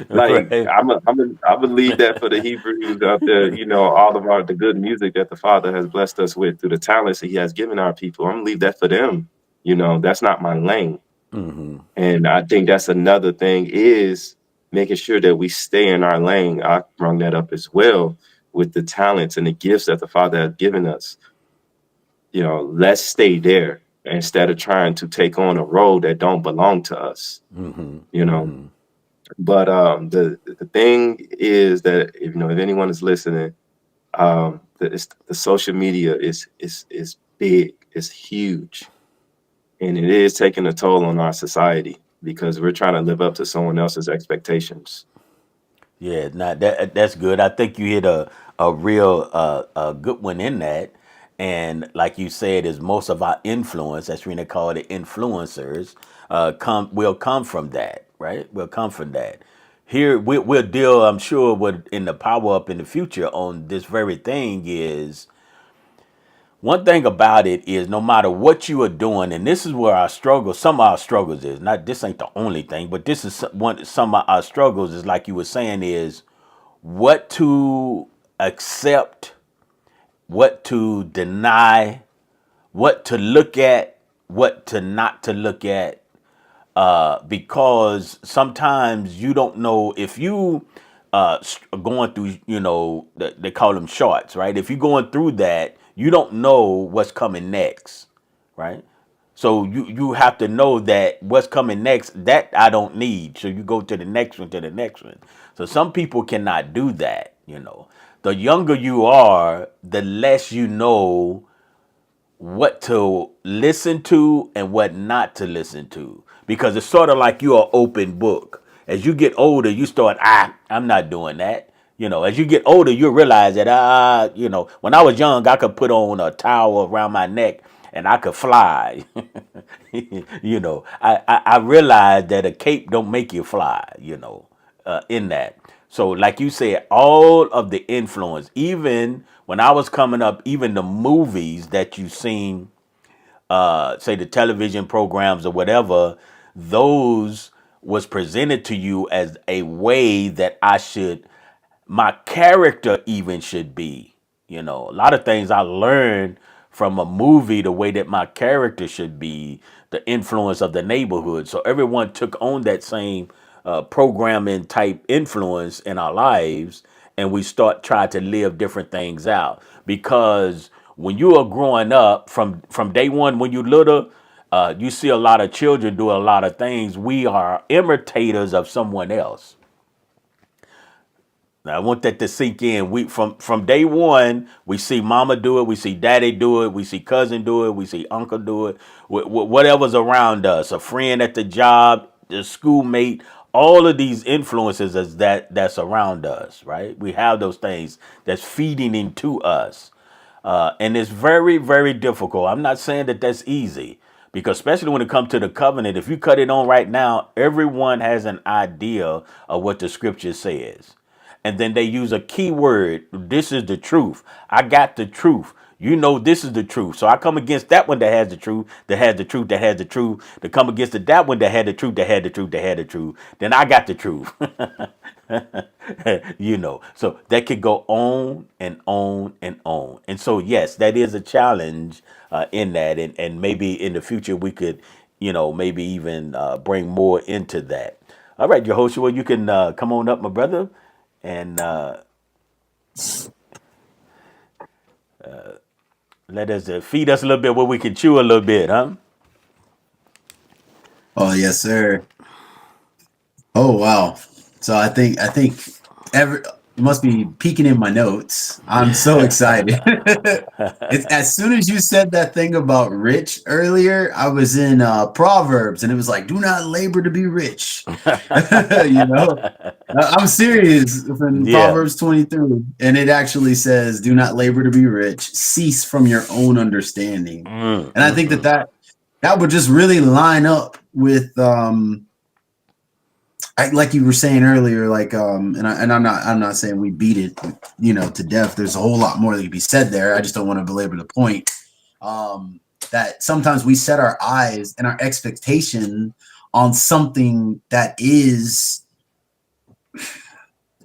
Like Right. I would leave that for the Hebrews out there, you know, all of the good music that the Father has blessed us with through the talents that He has given our people. I'm gonna leave that for them. You know, that's not my lane. Mm-hmm. And I think that's another thing is making sure that we stay in our lane. I brought that up as well with the talents and the gifts that the Father has given us. You know, let's stay there instead of trying to take on a role that don't belong to us. Mm-hmm. You know, Mm-hmm. but the thing is that if you know if anyone is listening, the social media is big, it's huge, and it is taking a toll on our society because we're trying to live up to someone else's expectations. Yeah, now that's good. I think you hit a real a good one in that. And like you said, is most of our influence, that's when they call it influencers, will come from that, right? Will come from that. Here we'll deal, I'm sure, with in the power up in the future on this very thing is one thing about it is no matter what you are doing, and this is where our struggle, some of our struggles is not this ain't the only thing, but this is some of our struggles is like you were saying is what to accept, what to deny, what to look at, what to not to look at, because sometimes you don't know if you going through, they call them shorts, right? If you're going through that, you don't know what's coming next, right? So you have to know that what's coming next that I don't need. So you go to the next one, to the next one. So some people cannot do that, The younger you are, the less you know what to listen to and what not to listen to, because it's sort of like you're an open book. As you get older, you start, I'm not doing that. As you get older, you realize that, when I was young, I could put on a towel around my neck and I could fly. I realized that a cape don't make you fly, in that. So, like you said, all of the influence, even when I was coming up, even the movies that you seen, say the television programs or whatever, those was presented to you as a way that my character even should be. A lot of things I learned from a movie, the way that my character should be, the influence of the neighborhood. So everyone took on that same programming type influence in our lives, and we start trying to live different things out. Because when you are growing up from day one, when you're little, you see a lot of children do a lot of things. We are imitators of someone else. Now, I want that to sink in. We from day one, we see mama do it, we see daddy do it, we see cousin do it, we see uncle do it, whatever's around us, a friend at the job, the schoolmate, all of these influences that's around us, right? We have those things that's feeding into us. And it's very, very difficult. I'm not saying that that's easy because, especially when it comes to the covenant, if you cut it on right now, everyone has an idea of what the scripture says. And then they use a key word. This is the truth. I got the truth. This is the truth. So I come against that one that has the truth, that has the truth, that has the truth, to come against that one that had the truth, that had the truth, that had the truth. Then I got the truth. So that could go on and on and on. And so, yes, that is a challenge in that. And maybe in the future, we could, maybe even bring more into that. All right, Jehoshua, you can come on up, my brother, and let us feed us a little bit where we can chew a little bit, huh? Oh yes, sir. Oh wow. So I think every must be peeking in my notes. I'm so excited. It's as soon as you said that thing about rich earlier, I was in Proverbs, and it was like, "Do not labor to be rich." You know, I'm serious. From Yeah. Proverbs 23, and it actually says, "Do not labor to be rich. Cease from your own understanding." Mm, And I think that would just really line up with like you were saying earlier, like I'm not saying we beat it, to death. There's a whole lot more that could be said there. I just don't want to belabor the point. That sometimes we set our eyes and our expectation on something that is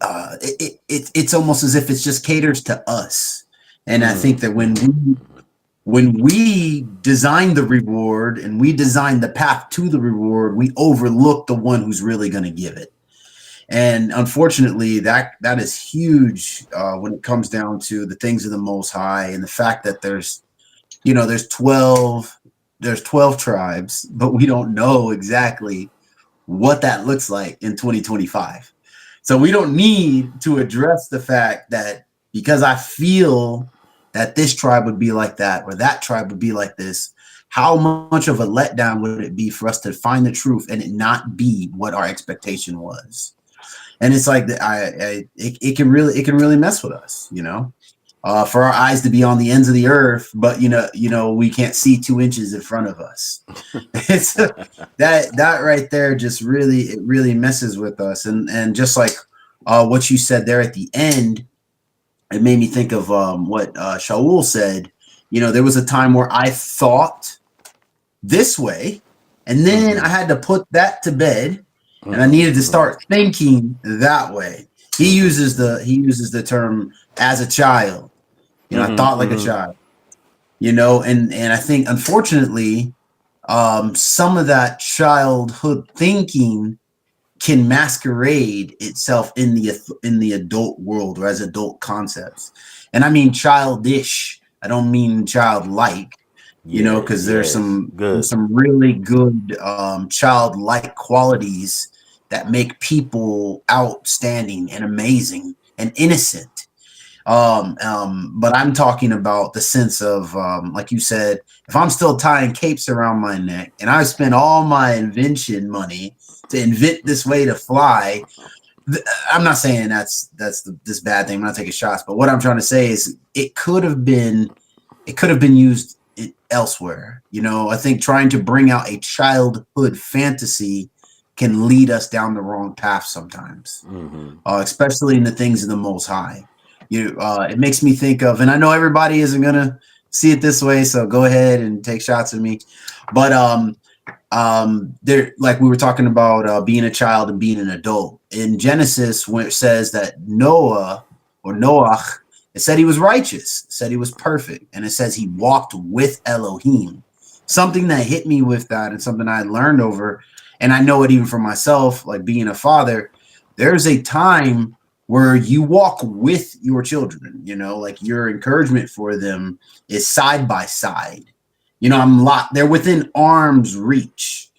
it's almost as if it's just caters to us. And I think that when we design the reward and we design the path to the reward, we overlook the one who's really going to give it. And unfortunately, that is huge when it comes down to the things of the Most High, and the fact that there's 12 tribes, but we don't know exactly what that looks like in 2025. So we don't need to address the fact that because I feel that this tribe would be like that or that tribe would be like this, how much of a letdown would it be for us to find the truth and it not be what our expectation was? And it's like it can really mess with us, for our eyes to be on the ends of the earth, but we can't see 2 inches in front of us. It's that right there just really messes with us. And just like what you said there at the end, it made me think of what Shaul said. There was a time where I thought this way, and then I had to put that to bed, and I needed to start thinking that way. He uses the term as a child. I thought like a child. And I think unfortunately, some of that childhood thinking can masquerade itself in the adult world or as adult concepts. And I mean childish. I don't mean childlike. Because there's some really good childlike qualities that make people outstanding and amazing and innocent. But I'm talking about the sense of, like you said, if I'm still tying capes around my neck and I spend all my invention money to invent this way to fly, I'm not saying that's this bad thing. I'm not taking shots, but what I'm trying to say is it could have been used elsewhere. I think trying to bring out a childhood fantasy can lead us down the wrong path sometimes, especially in the things of the Most High. It makes me think of, and I know everybody isn't gonna see it this way, so go ahead and take shots at me. But there, like we were talking about being a child and being an adult in Genesis, when it says that Noah, it said he was righteous, it said he was perfect, and it says he walked with Elohim. Something that hit me with that, and something I learned over, and I know it even for myself, like being a father. There's a time where you walk with your children, like your encouragement for them is side by side. They're within arm's reach,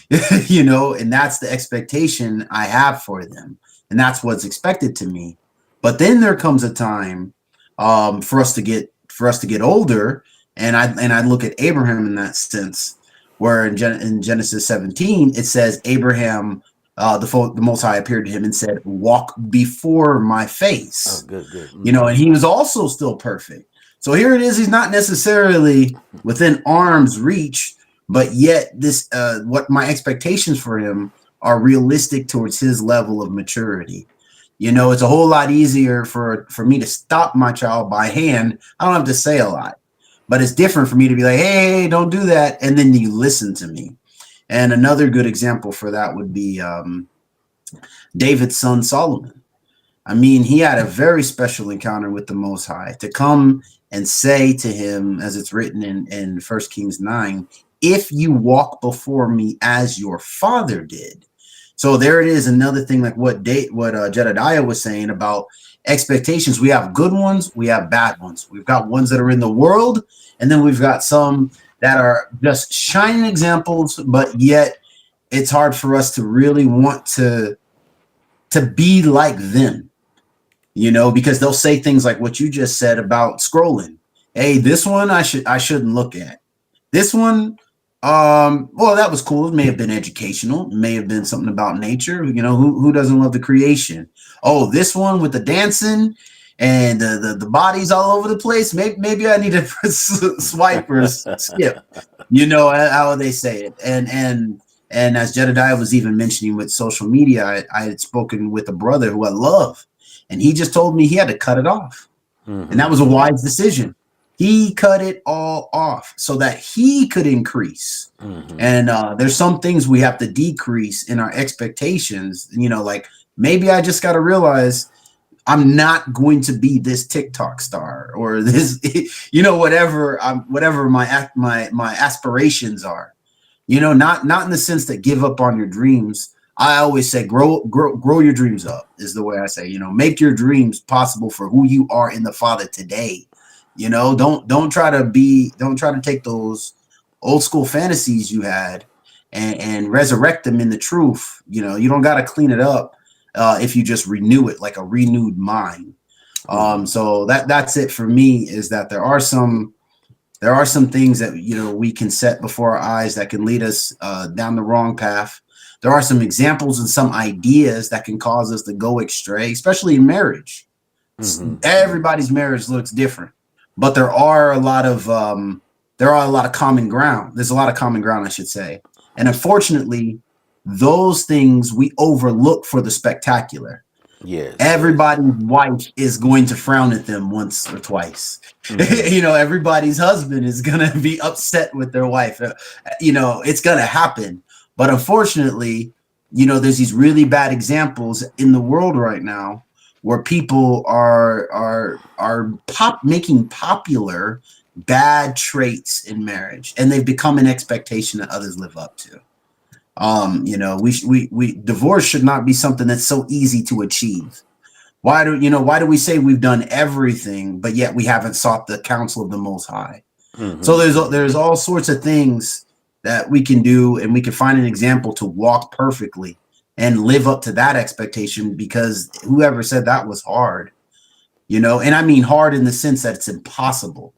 and that's the expectation I have for them. And that's what's expected to me. But then there comes a time for us to get older. And I look at Abraham in that sense, where in Genesis 17, it says Abraham, the Most High appeared to him and said, "Walk before my face." Oh, good. And he was also still perfect. So here it is. He's not necessarily within arm's reach, but yet this, what my expectations for him are realistic towards his level of maturity. It's a whole lot easier for me to stop my child by hand. I don't have to say a lot, but it's different for me to be like, "Hey, don't do that," and then you listen to me. And another good example for that would be David's son Solomon. I mean, he had a very special encounter with the Most High to come and say to him, as it's written in 1 Kings 9, "If you walk before me as your father did." So there it is, another thing like what Jedediah was saying about expectations. We have good ones, we have bad ones. We've got ones that are in the world, and then we've got some that are just shining examples, but yet it's hard for us to really want to be like them. because they'll say things like what you just said about scrolling. Hey, this one I shouldn't look at. This one, well, that was cool. It may have been educational. It may have been something about nature. Who doesn't love the creation? Oh, this one with the dancing and the bodies all over the place. Maybe I need to swipe or skip. How they say it. And as Jedediah was even mentioning with social media, I had spoken with a brother who I love, and he just told me he had to cut it off. And that was a wise decision. He cut it all off so that he could increase. And there's some things we have to decrease in our expectations. Like maybe I just got to realize I'm not going to be this TikTok star or this, whatever my aspirations are. Not in the sense that give up on your dreams. I always say grow your dreams up is the way I say, make your dreams possible for who you are in the Father today. Don't try to take those old school fantasies you had and resurrect them in the truth. You don't got to clean it up if you just renew it like a renewed mind. So that's it for me, is that there are some things that we can set before our eyes that can lead us down the wrong path. There are some examples and some ideas that can cause us to go astray, especially in marriage. Everybody's marriage looks different, but there are a lot of common ground. There's a lot of common ground, I should say. And unfortunately, those things we overlook for the spectacular. Yes. Everybody's wife is going to frown at them once or twice. Everybody's husband is going to be upset with their wife. It's going to happen. But unfortunately, there's these really bad examples in the world right now where people are making popular bad traits in marriage, and they've become an expectation that others live up to. We divorce should not be something that's so easy to achieve. Why do we say we've done everything, but yet we haven't sought the counsel of the Most High? So there's all sorts of things that we can do, and we can find an example to walk perfectly and live up to that expectation, because whoever said that was hard, and I mean hard in the sense that it's impossible.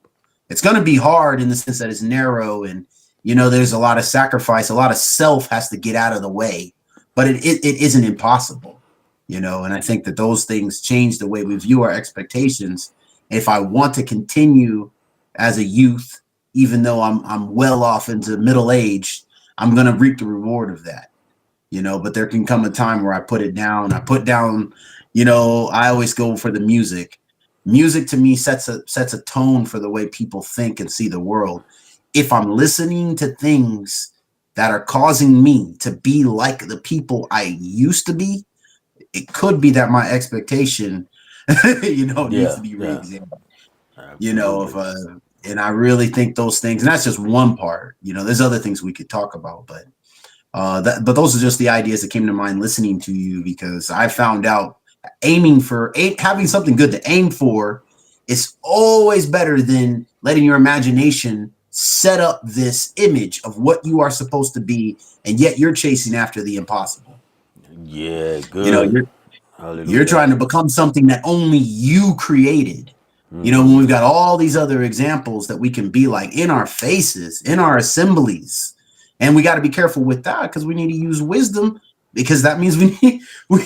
It's going to be hard in the sense that it's narrow, and there's a lot of sacrifice, a lot of self has to get out of the way, but it isn't impossible, and I think that those things change the way we view our expectations. If I want to continue as a youth, even though I'm well off into middle age, I'm going to reap the reward of that, but there can come a time where I put it down. I always go for the music. Music to me sets a tone for the way people think and see the world. If I'm listening to things that are causing me to be like the people I used to be, it could be that my expectation, needs to be re-examined. And I really think those things, and that's just one part. There's other things we could talk about, but those are just the ideas that came to mind listening to you, because I found out having something good to aim for is always better than letting your imagination set up this image of what you are supposed to be, and yet you're chasing after the impossible. Yeah, good. You're trying to become something that only you created. When we've got all these other examples that we can be like in our faces, in our assemblies, and we got to be careful with that, because we need to use wisdom, because that means we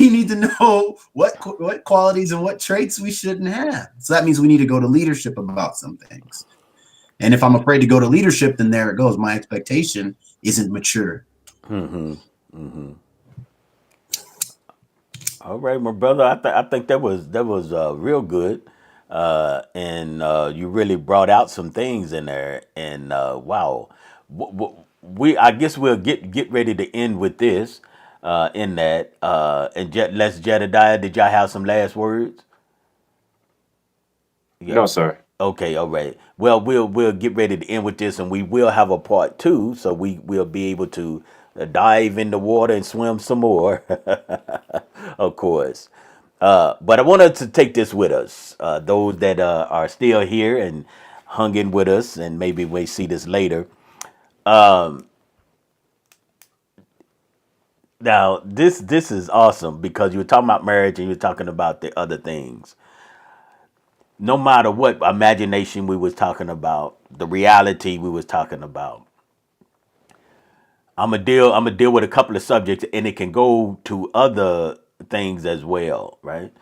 need to know what qualities and what traits we shouldn't have. So that means we need to go to leadership about some things. And if I'm afraid to go to leadership, then there it goes. My expectation isn't mature. All right, my brother. I think that was real good, and you really brought out some things in there. And wow, I guess we'll get ready to end with this. In that, and let's Jedediah. Did y'all have some last words? No, sir. Okay, all right. Well, we'll get ready to end with this, and we will have a part 2, so will be able to dive in the water and swim some more, of course. But I wanted to take this with us. Those that are still here and hung in with us, and maybe we see this later. Now, this is awesome because you were talking about marriage and you were talking about the other things. No matter what imagination we was talking about, the reality we was talking about, I'm gonna deal with a couple of subjects, and it can go to other things as well, right?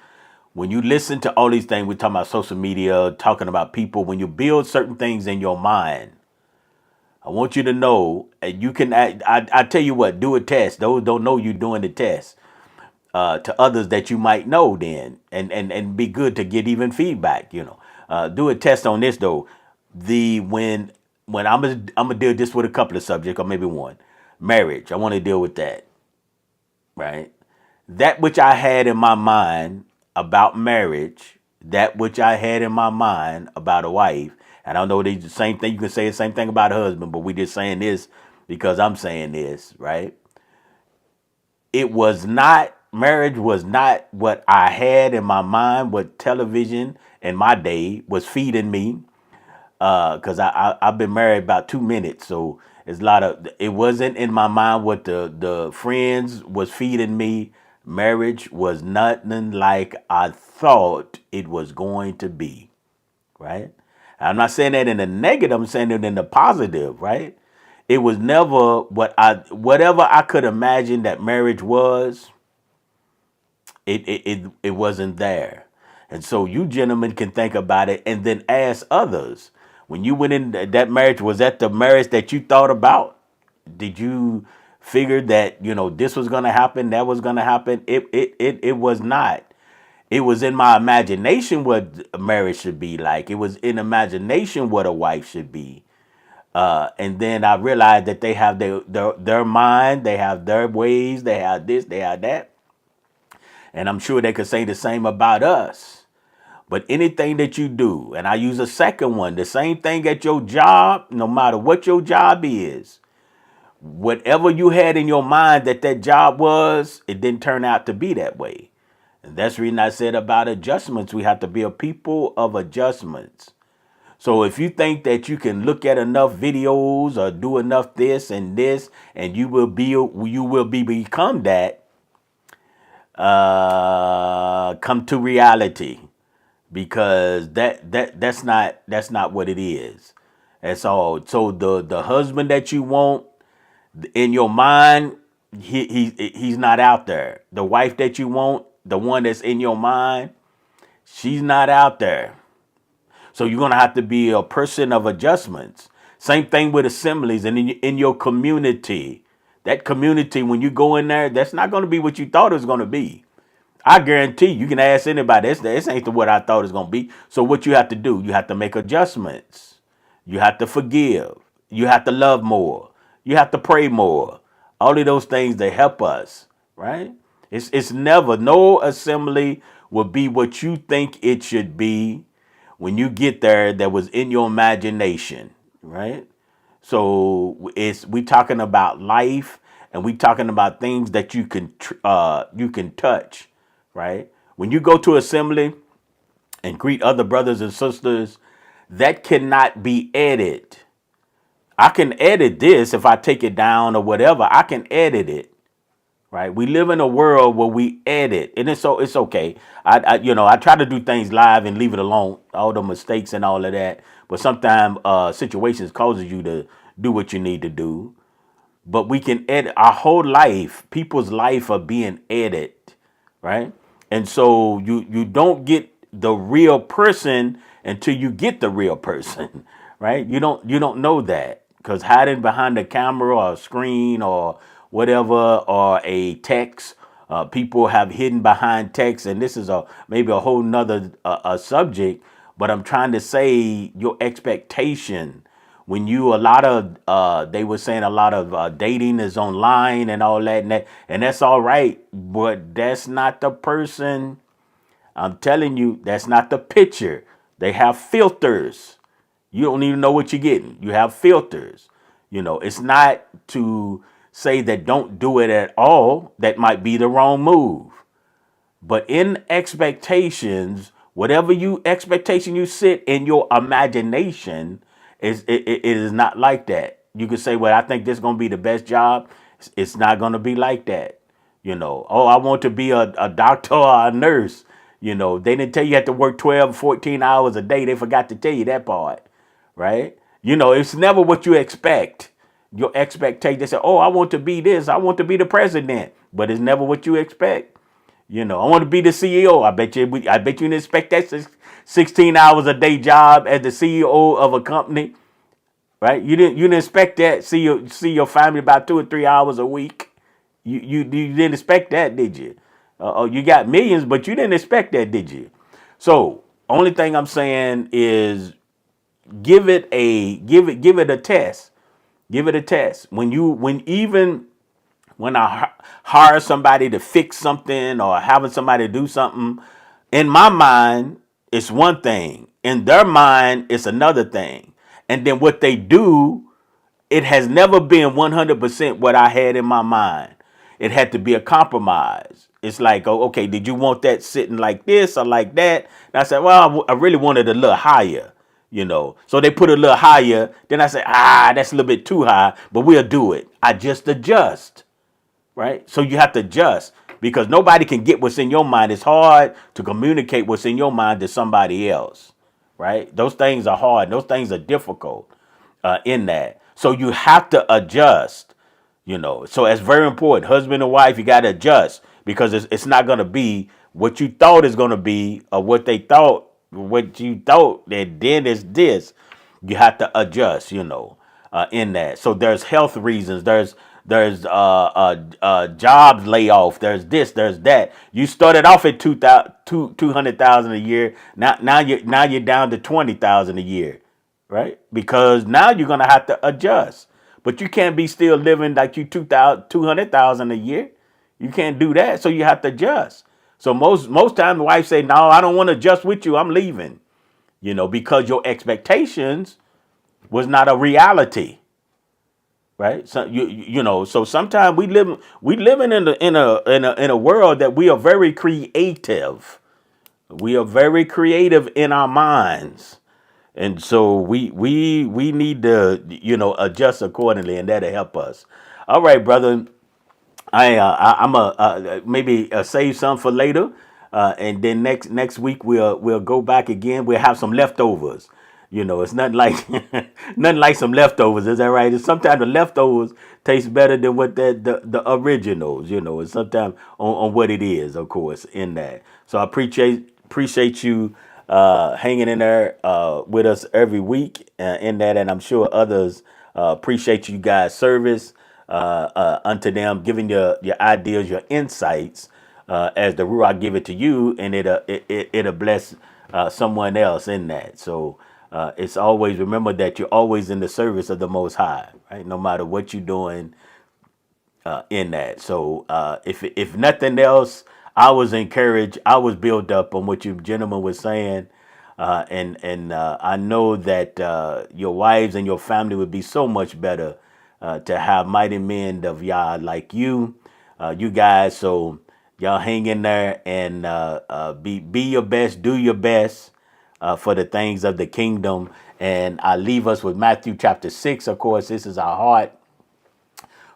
When you listen to all these things, we're talking about social media, talking about people. When you build certain things in your mind, I want you to know, and you can. I tell you what, do a test. Those don't know you doing the test. To others that you might know, then, and be good to get even feedback. Do a test on this though. The when I'm gonna deal this with a couple of subjects or maybe one. Marriage. I want to deal with that, right? That which I had in my mind about marriage, that which I had in my mind about a wife, and I know they the same thing. You can say the same thing about a husband, but we just saying this because I'm saying this, right? It was not marriage was not what I had in my mind, what television in my day was feeding me. Because I've been married about 2 minutes, so it's a lot of it wasn't in my mind what the friends was feeding me. Marriage was nothing like I thought it was going to be, right? I'm not saying that in the negative, I'm saying it in the positive, right? It was never whatever I could imagine that marriage was, it wasn't there. And so you gentlemen can think about it and then ask others. When you went in that marriage, was that the marriage that you thought about? Did you figure that, this was gonna happen, that was gonna happen? It was not. It was in my imagination what a marriage should be like. It was in imagination what a wife should be. And then I realized that they have their mind, they have their ways, they have this, they have that. And I'm sure they could say the same about us. But anything that you do, and I use a second one, the same thing at your job, no matter what your job is, whatever you had in your mind that job was, it didn't turn out to be that way. And that's the reason I said about adjustments. We have to be a people of adjustments. So if you think that you can look at enough videos or do enough this, and you will become that, come to reality, because that's not what it is. That's all. So the husband that you want in your mind, he's not out there. The wife that you want, the one that's in your mind, she's not out there. So you're gonna have to be a person of adjustments. Same thing with assemblies and in your community. That community, when you go in there, that's not gonna be what you thought it was gonna be. I guarantee you can ask anybody. This ain't what I thought it was gonna be. So what you have to do, you have to make adjustments. You have to forgive. You have to love more. You have to pray more. All of those things, they help us, right? It's never, no assembly will be what you think it should be when you get there that was in your imagination, right? So we talking about life, and we talking about things that you can touch, right? When you go to assembly and greet other brothers and sisters, that cannot be edited. I can edit this if I take it down or whatever. I can edit it, right? We live in a world where we edit, and it's okay. I try to do things live and leave it alone, all the mistakes and all of that. But sometimes situations causes you to do what you need to do. But we can edit our whole life. People's life are being edited, right? And so you don't get the real person until you get the real person, right? You don't know that, because hiding behind a camera or a screen or whatever, or a text, people have hidden behind text, and this is maybe a whole nother subject. But I'm trying to say your expectation when you a lot of they were saying a lot of dating is online and all that, and that's all right, but that's not the person. I'm telling you, that's not the picture. They have filters. You don't even know what you're getting. You have filters. It's not to say that don't do it at all. That might be the wrong move. But in expectations, whatever expectation you sit in your imagination, it is not like that. You could say, well, I think this is going to be the best job. It's not going to be like that. Oh, I want to be a doctor or a nurse. They didn't tell you had to work 12, 14 hours a day. They forgot to tell you that part, right? It's never what you expect. Your expectation, they say, oh, I want to be this. I want to be the president. But it's never what you expect. I want to be the CEO. I bet you didn't expect that 16 hours a day job as the CEO of a company, right? You didn't expect that. See your family about 2 or 3 hours a week. You didn't expect that, did you? You got millions, but you didn't expect that, did you? So only thing I'm saying is give it a test. Give it a test. When I hire somebody to fix something or having somebody do something, in my mind, it's one thing. In their mind, it's another thing. And then what they do, it has never been 100% what I had in my mind. It had to be a compromise. It's like, oh, okay, did you want that sitting like this or like that? And I said, well, I really wanted a little higher. So they put a little higher. Then I said, that's a little bit too high, but we'll do it. I just adjust, right? So you have to adjust because nobody can get what's in your mind. It's hard to communicate what's in your mind to somebody else, right? Those things are hard. Those things are difficult in that. So you have to adjust. So it's very important. Husband and wife, you got to adjust because it's not going to be what you thought is going to be or what you thought, and then it's this. You have to adjust, in that. So there's health reasons. There's jobs layoff. There's this. There's that. You started off at 200,000 a year. Now you're down to 20,000 a year, right? Because now you're gonna have to adjust. But you can't be still living like you 200,000 a year. You can't do that. So you have to adjust. So most times the wife say, no, I don't want to adjust with you. I'm leaving. Because your expectations was not a reality, right? So so sometimes we living in a world that we are very creative. We are very creative in our minds. And so we need to adjust accordingly, and that'll help us. All right, brother. I'm a maybe save some for later, and then next week we'll go back again. We'll have some leftovers. It's nothing like nothing like some leftovers. Is that right? And sometimes the leftovers taste better than what the originals. And sometimes on what it is, of course, in that. So I appreciate you hanging in there with us every week in that, and I'm sure others appreciate you guys' service unto them, giving your ideas, your insights as the Ruach give it to you, and it'll bless someone else in that. So it's always remember that you're always in the service of the Most High, right? No matter what you're doing in that. So if nothing else, I was encouraged. I was built up on what you gentlemen were saying. And I know that your wives and your family would be so much better to have mighty men of Yah like you guys. So y'all hang in there and be your best, do your best for the things of the kingdom. And I leave us with Matthew chapter 6. Of course, this is our heart.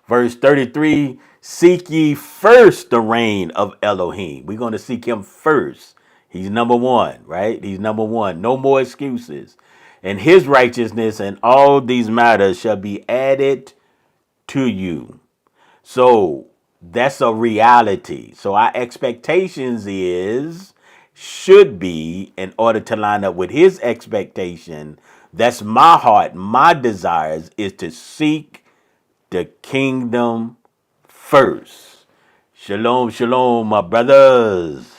Verse 33, seek ye first the reign of Elohim. We're going to seek him first. He's number one, right? He's number one. No more excuses. And his righteousness and all these matters shall be added to you. So that's a reality. So our expectations should be in order to line up with his expectation. That's my heart. My desires is to seek the kingdom first. Shalom, shalom, my brothers.